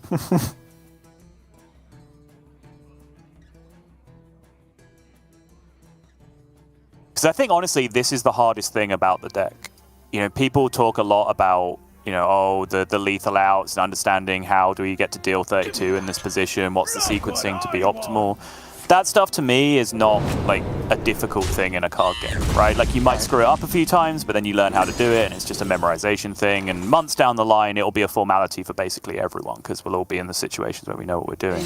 S2: Because I think, honestly, this is the hardest thing about the deck. You know, people talk a lot about, you know, oh, the lethal outs and understanding how do we get to deal 32 in this position, what's the sequencing to be optimal. That stuff, to me, is not, like, a difficult thing in a card game, right? Like, you might screw it up a few times, but then you learn how to do it, and it's just a memorization thing, and months down the line, it'll be a formality for basically everyone, because we'll all be in the situations where we know what we're doing.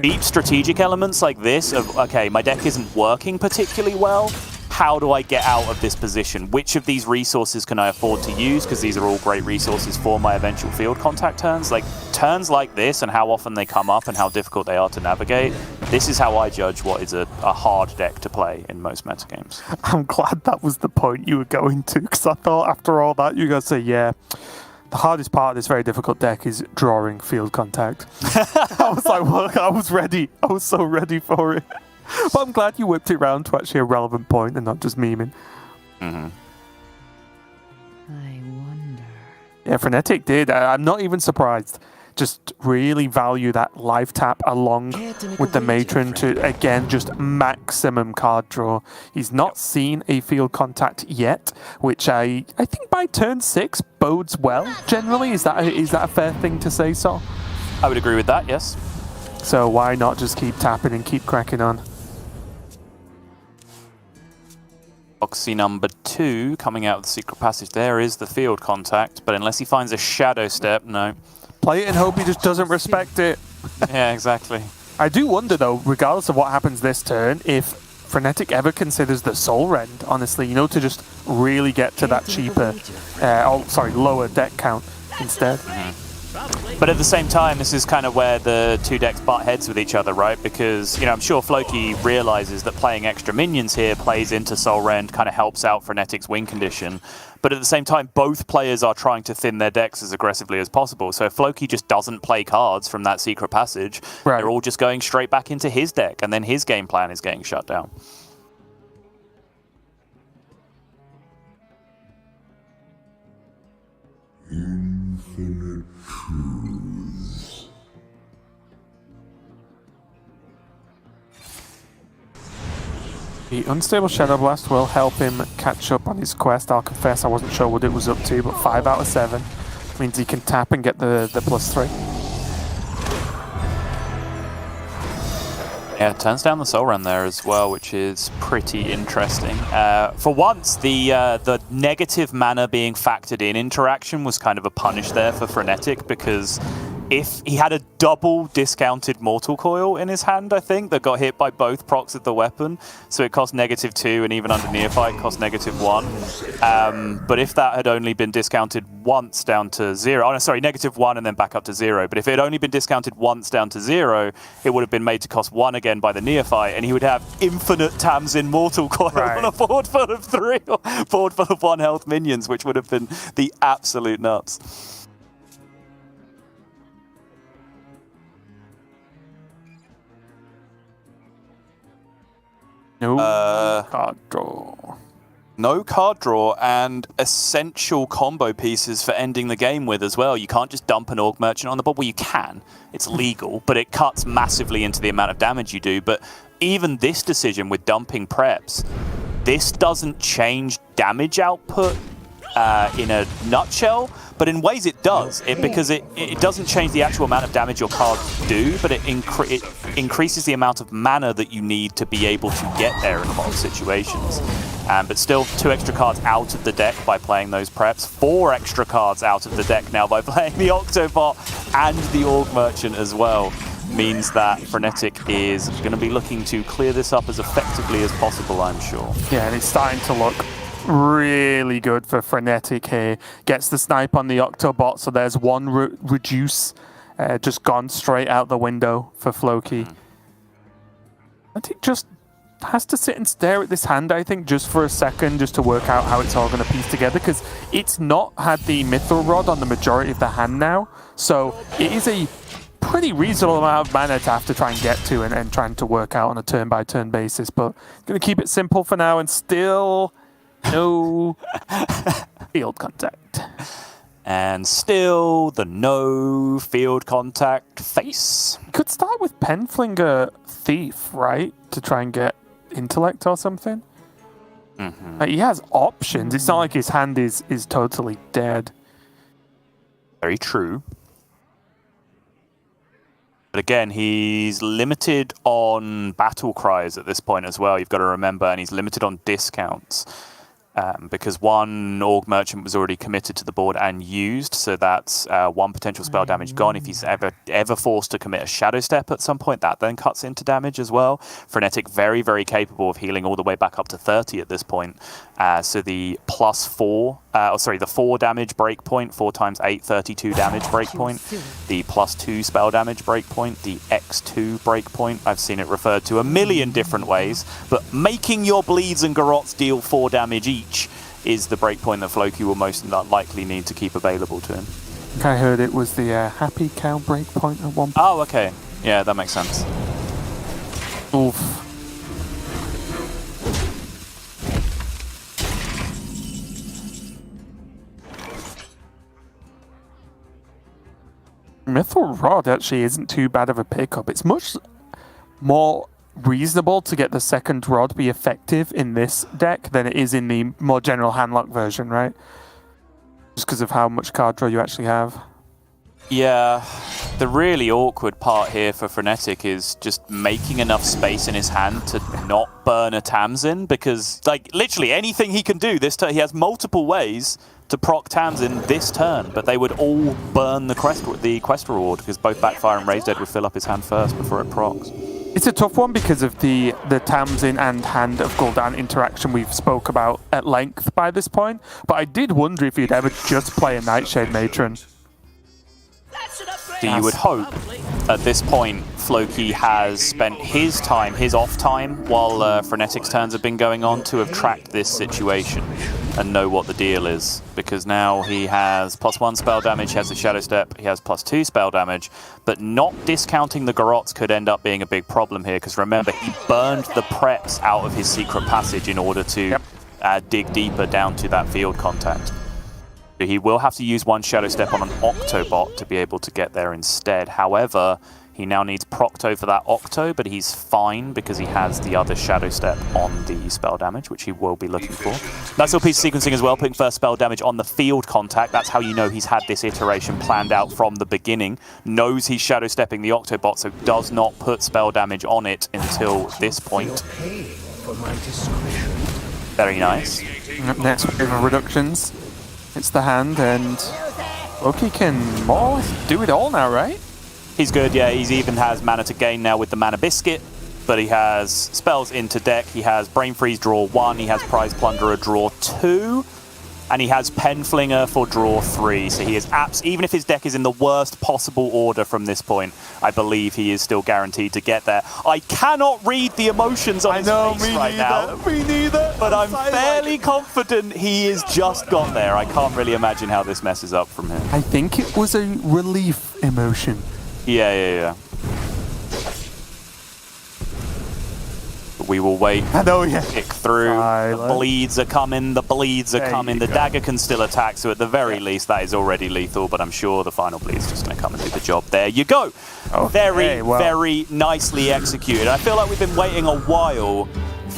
S2: Deep strategic elements like this of, okay, my deck isn't working particularly well, how do I get out of this position? Which of these resources can I afford to use? Because these are all great resources for my eventual field contact turns. Like, turns like this and how often they come up and how difficult they are to navigate, this is how I judge what is a hard deck to play in most metagames.
S1: I'm glad that was the point you were going to, because I thought after all that, you guys say, yeah, the hardest part of this very difficult deck is drawing field contact. I was like, well, I was ready. I was so ready for it. But I'm glad you whipped it round to actually a relevant point and not just memeing.
S3: I wonder.
S1: Yeah, Frenetic did. I'm not even surprised. Just really value that life tap along with the Matron to, again, just maximum card draw. He's not seen a field contact yet, which I think by turn 6 bodes well, generally. Is that a fair thing to say, so?
S2: I would agree with that, yes.
S1: So why not just keep tapping and keep cracking on?
S2: Foxy number 2 coming out of the secret passage. There is the field contact, but unless he finds a shadow step, no.
S1: Play it and hope he just doesn't respect it.
S2: Yeah, exactly.
S1: I do wonder, though, regardless of what happens this turn, if Frenetic ever considers the Soul Rend, honestly, you know, to just really get to that cheaper, lower deck count instead.
S2: But at the same time, this is kind of where the two decks butt heads with each other, right? Because, you know, I'm sure Floki realizes that playing extra minions here plays into Soul Rend, kind of helps out Frenetic's win condition. But at the same time, both players are trying to thin their decks as aggressively as possible. So if Floki just doesn't play cards from that secret passage, they're all just going straight back into his deck, and then his game plan is getting shut down.
S3: Infinite truths.
S1: The Unstable Shadow Blast will help him catch up on his quest. I'll confess I wasn't sure what it was up to, but 5 out of 7 means he can tap and get the +3.
S2: Yeah, it turns down the Soul Rend there as well, which is pretty interesting. For once, the negative mana being factored in interaction was kind of a punish there for Frenetic, because if he had a double discounted Mortal Coil in his hand, I think, that got hit by both procs of the weapon, so it cost -2, and even under Neophyte it cost -1. But if that had only been discounted once down to 0, oh no, sorry, -1 and then back up to 0, but if it had only been discounted once down to 0, it would have been made to cost 1 again by the Neophyte, and he would have infinite Tamsin Mortal Coil on a board full of 3, or board full of 1 health minions, which would have been the absolute nuts.
S1: No card draw.
S2: No card draw, and essential combo pieces for ending the game with as well. You can't just dump an Orc Merchant on the board. Well, you can. It's legal, but it cuts massively into the amount of damage you do. But even this decision with dumping preps, this doesn't change damage output in a nutshell, but in ways it does, because it doesn't change the actual amount of damage your cards do, but it increases the amount of mana that you need to be able to get there in a lot of situations. But still, 2 extra cards out of the deck by playing those preps, 4 extra cards out of the deck now by playing the Octobot and the Orc Merchant as well, means that Frenetic is going to be looking to clear this up as effectively as possible, I'm sure.
S1: Yeah, and it's starting to look really good for Frenetic here. Gets the snipe on the Octobot, so there's 1 reduce just gone straight out the window for Floki. I think just has to sit and stare at this hand, I think, just for a second, just to work out how it's all going to piece together, because it's not had the Mithril Rod on the majority of the hand now, so it is a pretty reasonable amount of mana to have to try and get to and trying to work out on a turn-by-turn basis, but going to keep it simple for now, and still no field contact.
S2: And still the no field contact face.
S1: Could start with Penflinger Thief, right? To try and get intellect or something. Like, he has options. It's not like his hand is totally dead.
S2: Very true. But again, he's limited on battle cries at this point as well, you've got to remember, and he's limited on discounts. Because 1 Orc Merchant was already committed to the board and used, so that's 1 potential spell damage gone. If he's ever forced to commit a Shadow Step at some point, that then cuts into damage as well. Frenetic very, very capable of healing all the way back up to 30 at this point. So the the 4 damage breakpoint, 4 times 8, 32 damage breakpoint, the +2 spell damage breakpoint, the X2 breakpoint. I've seen it referred to a million different ways, but making your bleeds and garrotes deal 4 damage each is the breakpoint that Floki will most likely need to keep available to him.
S1: I think I heard it was the Happy Cow breakpoint at one point.
S2: Oh, okay. Yeah, that makes sense.
S1: Oof. Mithril Rod actually isn't too bad of a pickup. It's much more reasonable to get the second rod be effective in this deck than it is in the more general handlock version, right? Just because of how much card draw you actually have.
S2: Yeah, the really awkward part here for Frenetic is just making enough space in his hand to not burn a Tamsin, because, like, literally anything he can do this turn, he has multiple ways to proc Tamsin this turn, but they would all burn the quest reward, because both Backfire and Raised Dead would fill up his hand first before it procs.
S1: It's a tough one because of the Tamsin and Hand of Gul'dan interaction we've spoke about at length by this point, but I did wonder if you'd ever just play a Nightshade Matron.
S2: So you would hope at this point Floki has spent his time, his off time, while Frenetic's turns have been going on, to have tracked this situation and know what the deal is. Because now he has +1 spell damage, he has the Shadow Step, he has +2 spell damage, but not discounting the Garrotes could end up being a big problem here, because remember, he burned the preps out of his secret passage in order to dig deeper down to that field contact. He will have to use 1 Shadow Step on an Octobot to be able to get there instead. However, he now needs Procto for that Octo, but he's fine because he has the other Shadow Step on the spell damage, which he will be looking for. Nice little piece of sequencing as well, putting first spell damage on the field contact. That's how you know he's had this iteration planned out from the beginning. Knows he's Shadow Stepping the Octobot, so does not put spell damage on it until this point. Very nice.
S1: Next wave of reductions. It's the Hand, and Floki can more or less do it all now, right?
S2: He's good, yeah. He even has mana to gain now with the Mana Biscuit, but he has spells into deck. He has Brain Freeze, draw 1. He has Prize Plunderer, draw 2. And he has Pen Flinger for draw 3. So he is even if his deck is in the worst possible order from this point, I believe he is still guaranteed to get there. I cannot read the emotions on his face right now.
S1: Me neither.
S2: But I'm fairly confident he has just got there. I can't really imagine how this messes up from him.
S1: I think it was a relief emotion.
S2: Yeah. But we will wait.
S1: I know, yeah.
S2: Kick through. The bleeds are coming. The bleeds are coming. The dagger can still attack, so at the very least, that is already lethal. But I'm sure the final bleed's just going to come and do the job. There you go.
S1: Okay,
S2: Very nicely executed. I feel like we've been waiting a while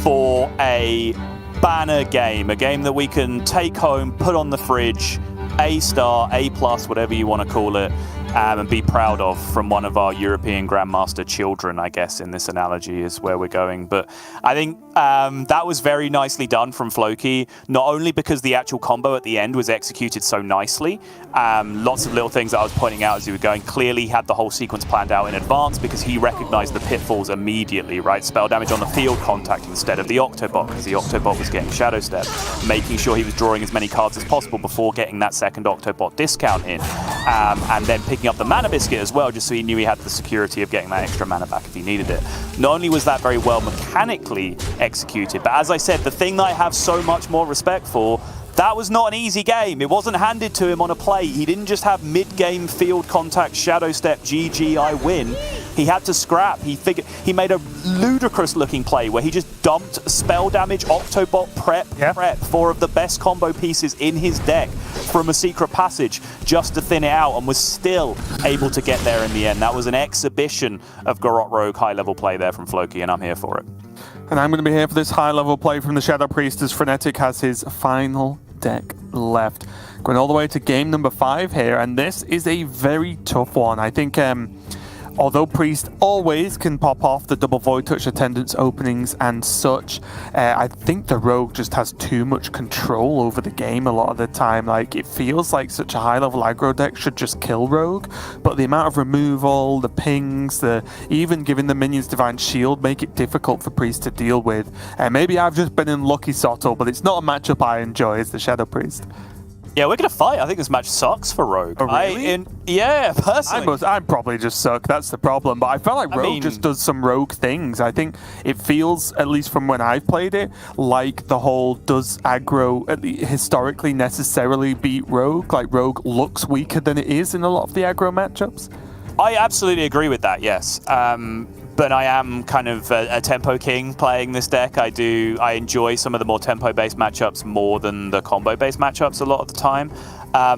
S2: for a banner game, a game that we can take home, put on the fridge, A star, A plus, whatever you want to call it. And be proud of from one of our European Grandmaster children, I guess, in this analogy is where we're going. But I think that was very nicely done from Floki, not only because the actual combo at the end was executed so nicely, lots of little things that I was pointing out as you were going. Clearly he had the whole sequence planned out in advance because he recognized the pitfalls immediately, right? Spell damage on the field contact instead of the Octobot, because the Octobot was getting Shadow Step, making sure he was drawing as many cards as possible before getting that second Octobot discount in, and then picking up the Mana Biscuit as well, just so he knew he had the security of getting that extra mana back if he needed it. Not only was that very well mechanically executed, but as I said, the thing that I have so much more respect for, that was not an easy game. It wasn't handed to him on a plate. He didn't just have mid-game field contact, Shadow Step, GG, I win. He had to scrap. He made a ludicrous-looking play where he just dumped spell damage, Octobot, prep, 4 of the best combo pieces in his deck from a secret passage just to thin it out, and was still able to get there in the end. That was an exhibition of Garrote Rogue high-level play there from Floki, and I'm here for it.
S1: And I'm going to be here for this high-level play from the Shadow Priest as Frenetic has his final deck left. Going all the way to game number 5 here, and this is a very tough one. I think although Priest always can pop off the double Void Touch attendance openings and such, I think the Rogue just has too much control over the game a lot of the time. Like, it feels like such a high-level aggro deck should just kill Rogue, but the amount of removal, the pings, even giving the minions Divine Shield make it difficult for Priest to deal with. Maybe I've just been in lucky Sotto, but it's not a matchup I enjoy as the Shadow Priest.
S2: Yeah, we're going to fight. I think this match sucks for Rogue.
S1: Oh, really?
S2: Yeah, personally.
S1: I probably just suck. That's the problem. But I felt like Rogue just does some Rogue things. I think it feels, at least from when I've played it, like the whole does aggro historically necessarily beat Rogue? Like, Rogue looks weaker than it is in a lot of the aggro matchups?
S2: I absolutely agree with that, yes. But I am kind of a tempo king playing this deck. I enjoy some of the more tempo-based matchups more than the combo-based matchups a lot of the time.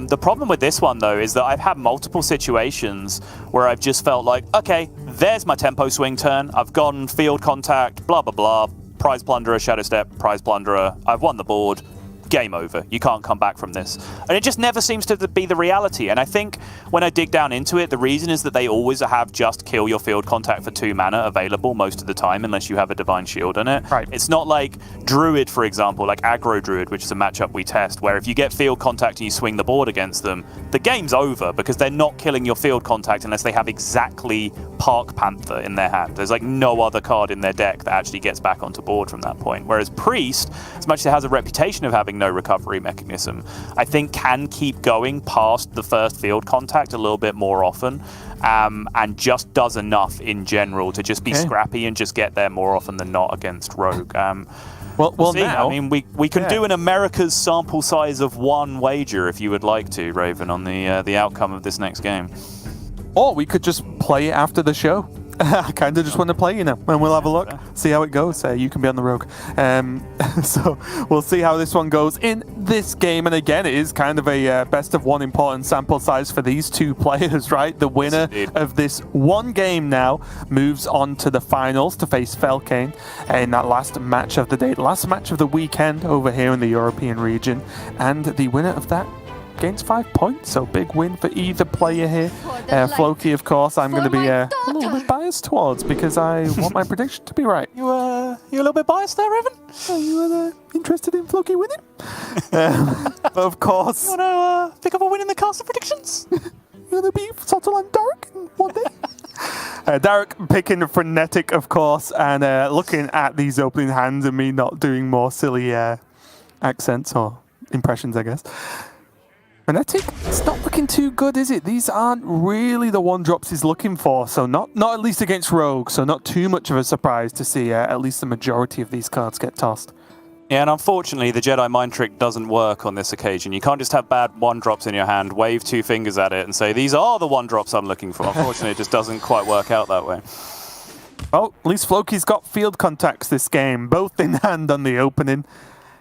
S2: The problem with this one, though, is that I've had multiple situations where I've just felt like, okay, there's my tempo swing turn. I've gone field contact, blah, blah, blah. Prize Plunderer, Shadow Step, Prize Plunderer. I've won the board. Game over. You can't come back from this. And it just never seems to be the reality. And I think when I dig down into it, the reason is that they always have just kill your field contact for 2 mana available most of the time, unless you have a Divine Shield in it.
S1: Right.
S2: It's not like Druid, for example, like Aggro Druid, which is a matchup we test, where if you get field contact and you swing the board against them, the game's over because they're not killing your field contact unless they have exactly Park Panther in their hand. There's like no other card in their deck that actually gets back onto board from that point. Whereas Priest, as much as it has a reputation of having no recovery mechanism, I think can keep going past the first field contact a little bit more often, and just does enough in general to just be scrappy and just get there more often than not against Rogue.
S1: Well,
S2: see,
S1: now,
S2: I mean, we can do an America's sample size of 1 wager if you would like to, Raven, on the outcome of this next game.
S1: or we could just play it after the show. I kind of just want to play, and we'll have a look, see how it goes. You can be on the Rogue. So we'll see how this one goes in this game. And again, it is kind of a best of 1 important sample size for these 2 players, right? The winner of this 1 game now moves on to the finals to face Felkane in that last match of the day, last match of the weekend over here in the European region. And the winner of that gains 5 points, so big win for either player here. Floki, of course, I'm going to be a little bit biased towards because I want my prediction to be right.
S2: You a little bit biased there, Raven?
S1: Are you interested in Floki winning? Of course.
S2: You want to pick up a win in the castle predictions?
S1: You're going to be subtle and dark in one day. Derek picking Frenetic, of course, and looking at these opening hands and me not doing more silly accents or impressions, I guess. Frenetic, it's not looking too good, is it? These aren't really the 1-drops he's looking for, so not at least against Rogue, so not too much of a surprise to see at least the majority of these cards get tossed.
S2: Yeah, and unfortunately, the Jedi Mind Trick doesn't work on this occasion. You can't just have bad 1-drops in your hand, wave 2 fingers at it, and say, these are the 1-drops I'm looking for. Unfortunately, it just doesn't quite work out that way.
S1: Oh, at least Floki's got field contacts this game, both in hand on the opening,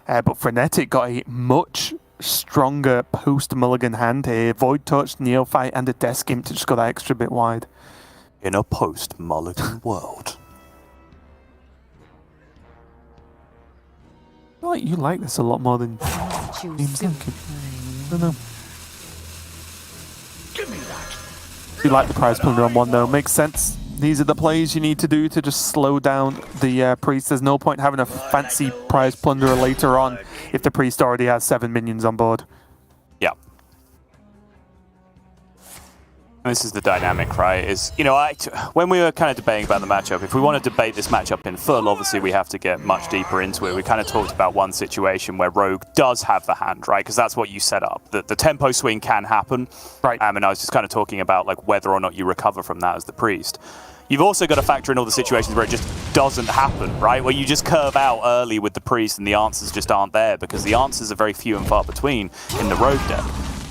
S1: but Frenetic got a much stronger post-mulligan hand here. Void Touch, Neophyte, and a Death Imp to just go that extra bit wide.
S2: In a post-mulligan world.
S1: I feel like you like this a lot more than seems like it. I don't know. You like the prize plunder on 1 though, makes sense. These are the plays you need to do to just slow down the priest. There's no point having a fancy prize plunderer later on if the priest already has 7 minions on board.
S2: Yeah. This is the dynamic, right? Is, you know, when we were kind of debating about the matchup, if we want to debate this matchup in full, obviously we have to get much deeper into it. We kind of talked about one situation where Rogue does have the hand, right? Because that's what you set up. The tempo swing can happen,
S1: right?
S2: And I was just kind of talking about like whether or not you recover from that as the priest. You've also got to factor in all the situations where it just doesn't happen, right? Where you just curve out early with the priest and the answers just aren't there because the answers are very few and far between in the Rogue deck.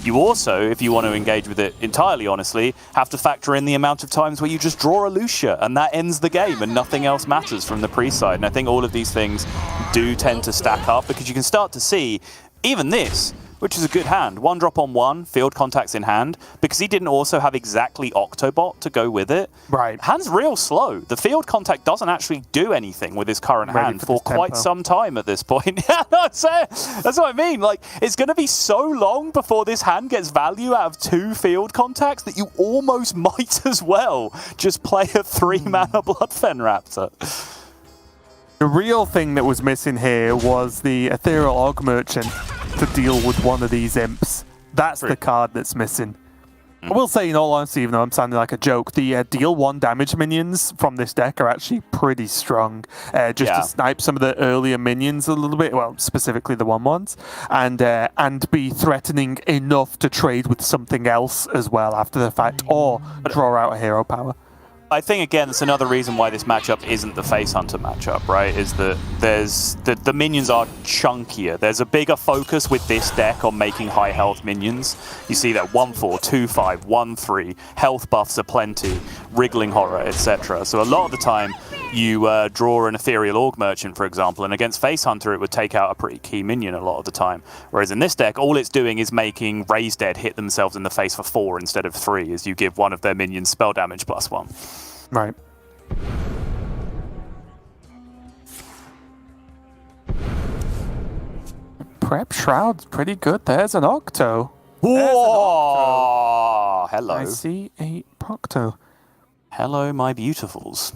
S2: You also, if you want to engage with it entirely honestly, have to factor in the amount of times where you just draw a Lucia and that ends the game and nothing else matters from the priest side. And I think all of these things do tend to stack up because you can start to see even this, which is a good hand. 1-drop on 1, field contacts in hand, because he didn't also have exactly Octobot to go with it.
S1: Right.
S2: Hand's real slow. The field contact doesn't actually do anything with his current hand for quite some time at this point. Yeah, that's what I mean. Like, it's going to be so long before this hand gets value out of 2 field contacts that you almost might as well just play a 3-mana Bloodfen Raptor.
S1: The real thing that was missing here was the Ethereal Orc Merchant to deal with one of these imps. That's the card that's missing. I will say, in all honesty, even though I'm sounding like a joke, the deal 1 damage minions from this deck are actually pretty strong. Just to snipe some of the earlier minions a little bit, well, specifically the 1/1s, and be threatening enough to trade with something else as well after the fact, or draw out a hero power.
S2: I think, again, that's another reason why this matchup isn't the Face Hunter matchup, right? Is that the minions are chunkier. There's a bigger focus with this deck on making high health minions. You see that 1/4, 2/5, 1/3, health buffs are plenty, wriggling horror, etc. So a lot of the time, you draw an Ethereal Org Merchant, for example, and against Face Hunter, it would take out a pretty key minion a lot of the time. Whereas in this deck, all it's doing is making Raise Dead hit themselves in the face for 4 instead of 3, as you give one of their minions spell damage +1.
S1: Right. Prep Shroud's pretty good. There's an Octo.
S2: Whoa! Hello.
S1: I see a Procto.
S2: Hello, my beautifuls.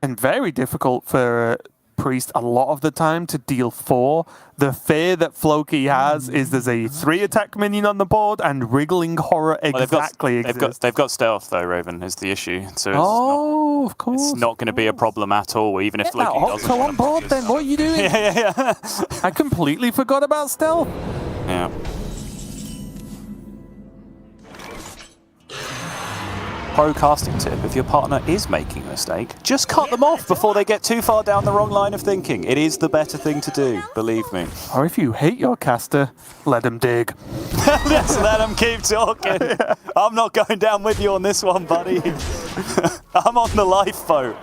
S1: And very difficult for Priest a lot of the time to deal 4. The fear that Floki has is there's a 3-attack minion on the board, and Wriggling Horror exactly exists.
S2: They've got stealth, though, Raven, is the issue. So it's
S1: of course.
S2: It's not going to be a problem at all, even if
S1: Get that
S2: Floki doesn't
S1: Octo
S2: want
S1: on board, then. What are you doing?
S2: Yeah.
S1: I completely forgot about stealth.
S2: Yeah. Pro casting tip: if your partner is making a mistake, just cut them off before they get too far down the wrong line of thinking. It is the better thing to do, believe me.
S1: Or if you hate your caster, let them dig.
S2: Just let them keep talking. I'm not going down with you on this one, buddy. I'm on the lifeboat.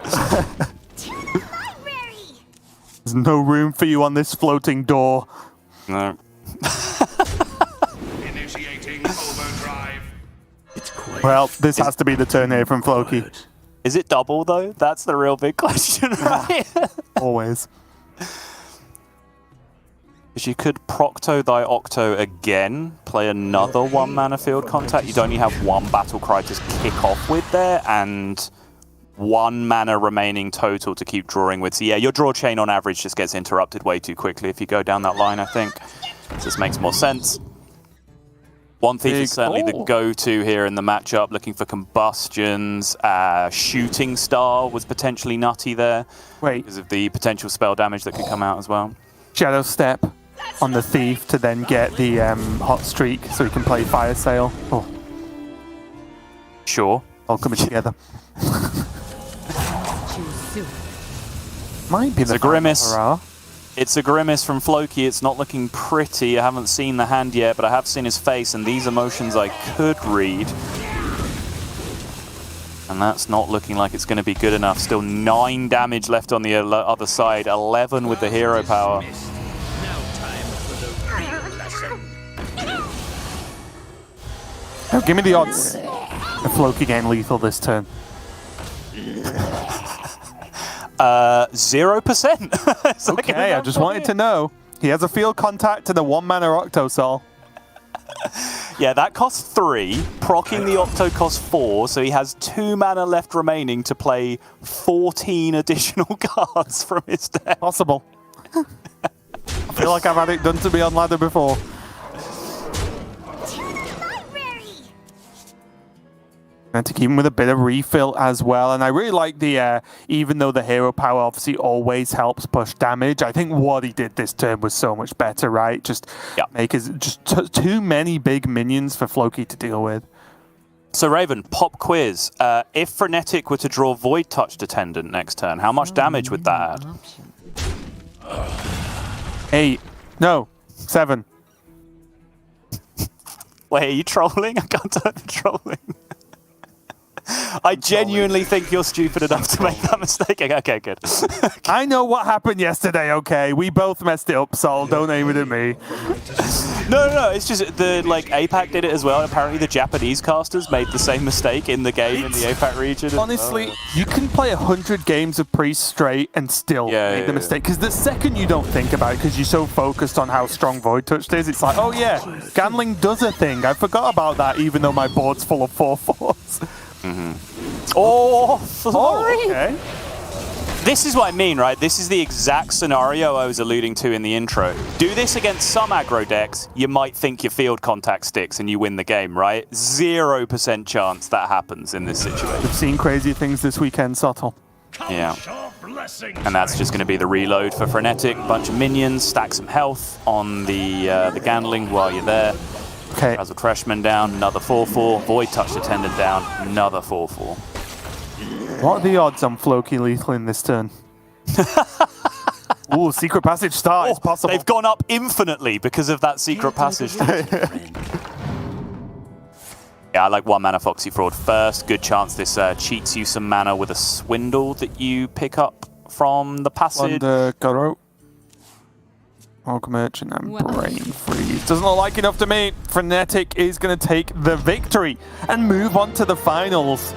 S1: There's no room for you on this floating door.
S2: No.
S3: Initiating overdrive.
S1: Well, this has to be the turn here from Floki.
S2: Is it double, though? That's the real big question, right?
S1: Always.
S2: Because you could Procto thy Octo again, play another 1-mana field contact. You'd only have 1 battle cry to kick off with there, and 1 mana remaining total to keep drawing with. So yeah, your draw chain on average just gets interrupted way too quickly if you go down that line, I think. So this makes more sense. One Thief is certainly the go-to here in the matchup, looking for combustions. Shooting Star was potentially nutty there.
S1: Wait.
S2: Because of the potential spell damage that could come out as well.
S1: Shadow Step on the Thief to then get the Hot Streak so he can play Fire Sale. Oh.
S2: Sure.
S1: All coming together. Might be the
S2: Grimace.
S1: Hurrah.
S2: It's a Grimace from Floki. It's not looking pretty. I haven't seen the hand yet, but I have seen his face, and these emotions I could read. And that's not looking like it's going to be good enough. Still 9 damage left on the other side, 11 with the hero power.
S1: Now, give me the odds of Floki getting lethal this turn.
S2: 0%.
S1: Okay, I just wanted to know. He has a field contact and a 1-mana Octosol.
S2: Yeah, that costs 3. Proccing the Octo costs 4, so he has 2 mana left remaining to play 14 additional cards from his deck.
S1: Possible. I feel like I've had it done to me on ladder before. And to keep him with a bit of refill as well. And I really like the, even though the hero power obviously always helps push damage, I think what he did this turn was so much better, right? Just make his, too many big minions for Floki to deal with.
S2: So Raven, pop quiz. If Frenetic were to draw Void Touched Attendant next turn, how much damage would that add?
S1: 8. No. 7.
S2: Wait, are you trolling? I can't tell if you're trolling. I genuinely think you're stupid enough to make that mistake. Okay, good.
S1: I know what happened yesterday, okay? We both messed it up, Sol. Don't aim it at me.
S2: No. It's just the APAC did it as well. Apparently, the Japanese casters made the same mistake in the game in the APAC region.
S1: Honestly, you can play 100 games of Priest straight and still make the mistake. Because the second you don't think about it, because you're so focused on how strong Void Touched is, it's like, oh yeah, Ganling does a thing. I forgot about that, even though my board's full of 4/4s.
S2: Oh, sorry.
S1: Okay.
S2: This is what I mean, right? This is the exact scenario I was alluding to in the intro. Do this against some aggro decks, you might think your field contact sticks and you win the game, right? 0% chance that happens in this situation.
S1: We've seen crazy things this weekend, Subtle.
S2: Yeah. And that's just going to be the reload for Frenetic. Bunch of minions, stack some health on the Ganling while you're there.
S1: Okay.
S2: Razzle Trashman down, another 4/4. Void Touched Attendant down, another 4/4.
S1: What are the odds on Floki lethal in this turn? Ooh, Secret Passage Star is possible.
S2: They've gone up infinitely because of that Secret Passage. Yeah, I like 1 mana Foxy Fraud first. Good chance this cheats you some mana with a Swindle that you pick up from the passage.
S1: Garrote. Hog Merchant and Brain Freeze. Doesn't look like enough to me. Frenetic is going to take the victory and move on to the finals.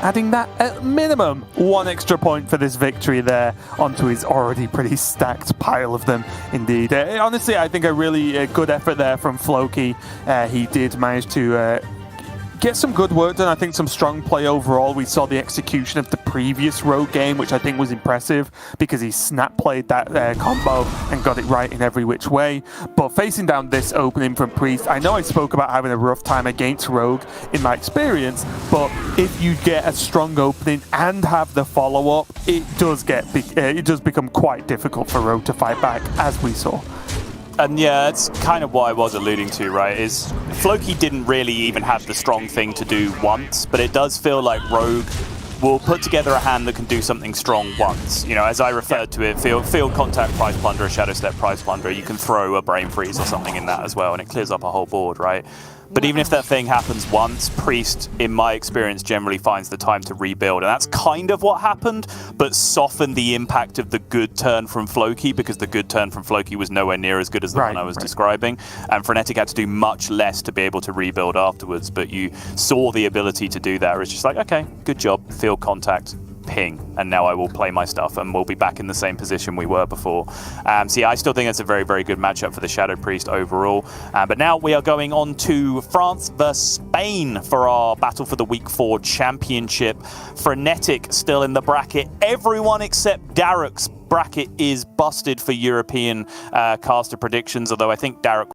S1: Adding that, at minimum, 1 extra point for this victory there onto his already pretty stacked pile of them, indeed. Honestly, I think a really good effort there from Floki. He did manage to get some good work done. I think some strong play overall. We saw the execution of the previous Rogue game, which I think was impressive because he snap played that combo and got it right in every which way. But facing down this opening from Priest, I know I spoke about having a rough time against Rogue in my experience, but if you get a strong opening and have the follow-up, it does become quite difficult for Rogue to fight back, as we saw.
S2: And yeah, it's kind of what I was alluding to, right, is Floki didn't really even have the strong thing to do once, but it does feel like Rogue will put together a hand that can do something strong once. You know, as I referred to it, field contact prize plunder, shadow step prize plunder, you can throw a brain freeze or something in that as well, and it clears up a whole board, right? But even if that thing happens once, Priest, in my experience, generally finds the time to rebuild. And that's kind of what happened, but softened the impact of the good turn from Floki, because the good turn from Floki was nowhere near as good as the one I was describing. And Frenetic had to do much less to be able to rebuild afterwards. But you saw the ability to do that. It was just like, okay, good job, field contact, ping, and now I will play my stuff and we'll be back in the same position we were before. So yeah, I still think it's a very, very good matchup for the Shadow Priest overall. But now we are going on to France versus Spain for our Battle for the Week 4 Championship. Frenetic still in the bracket. Everyone except Darroch's bracket is busted for European caster predictions, although I think Garrote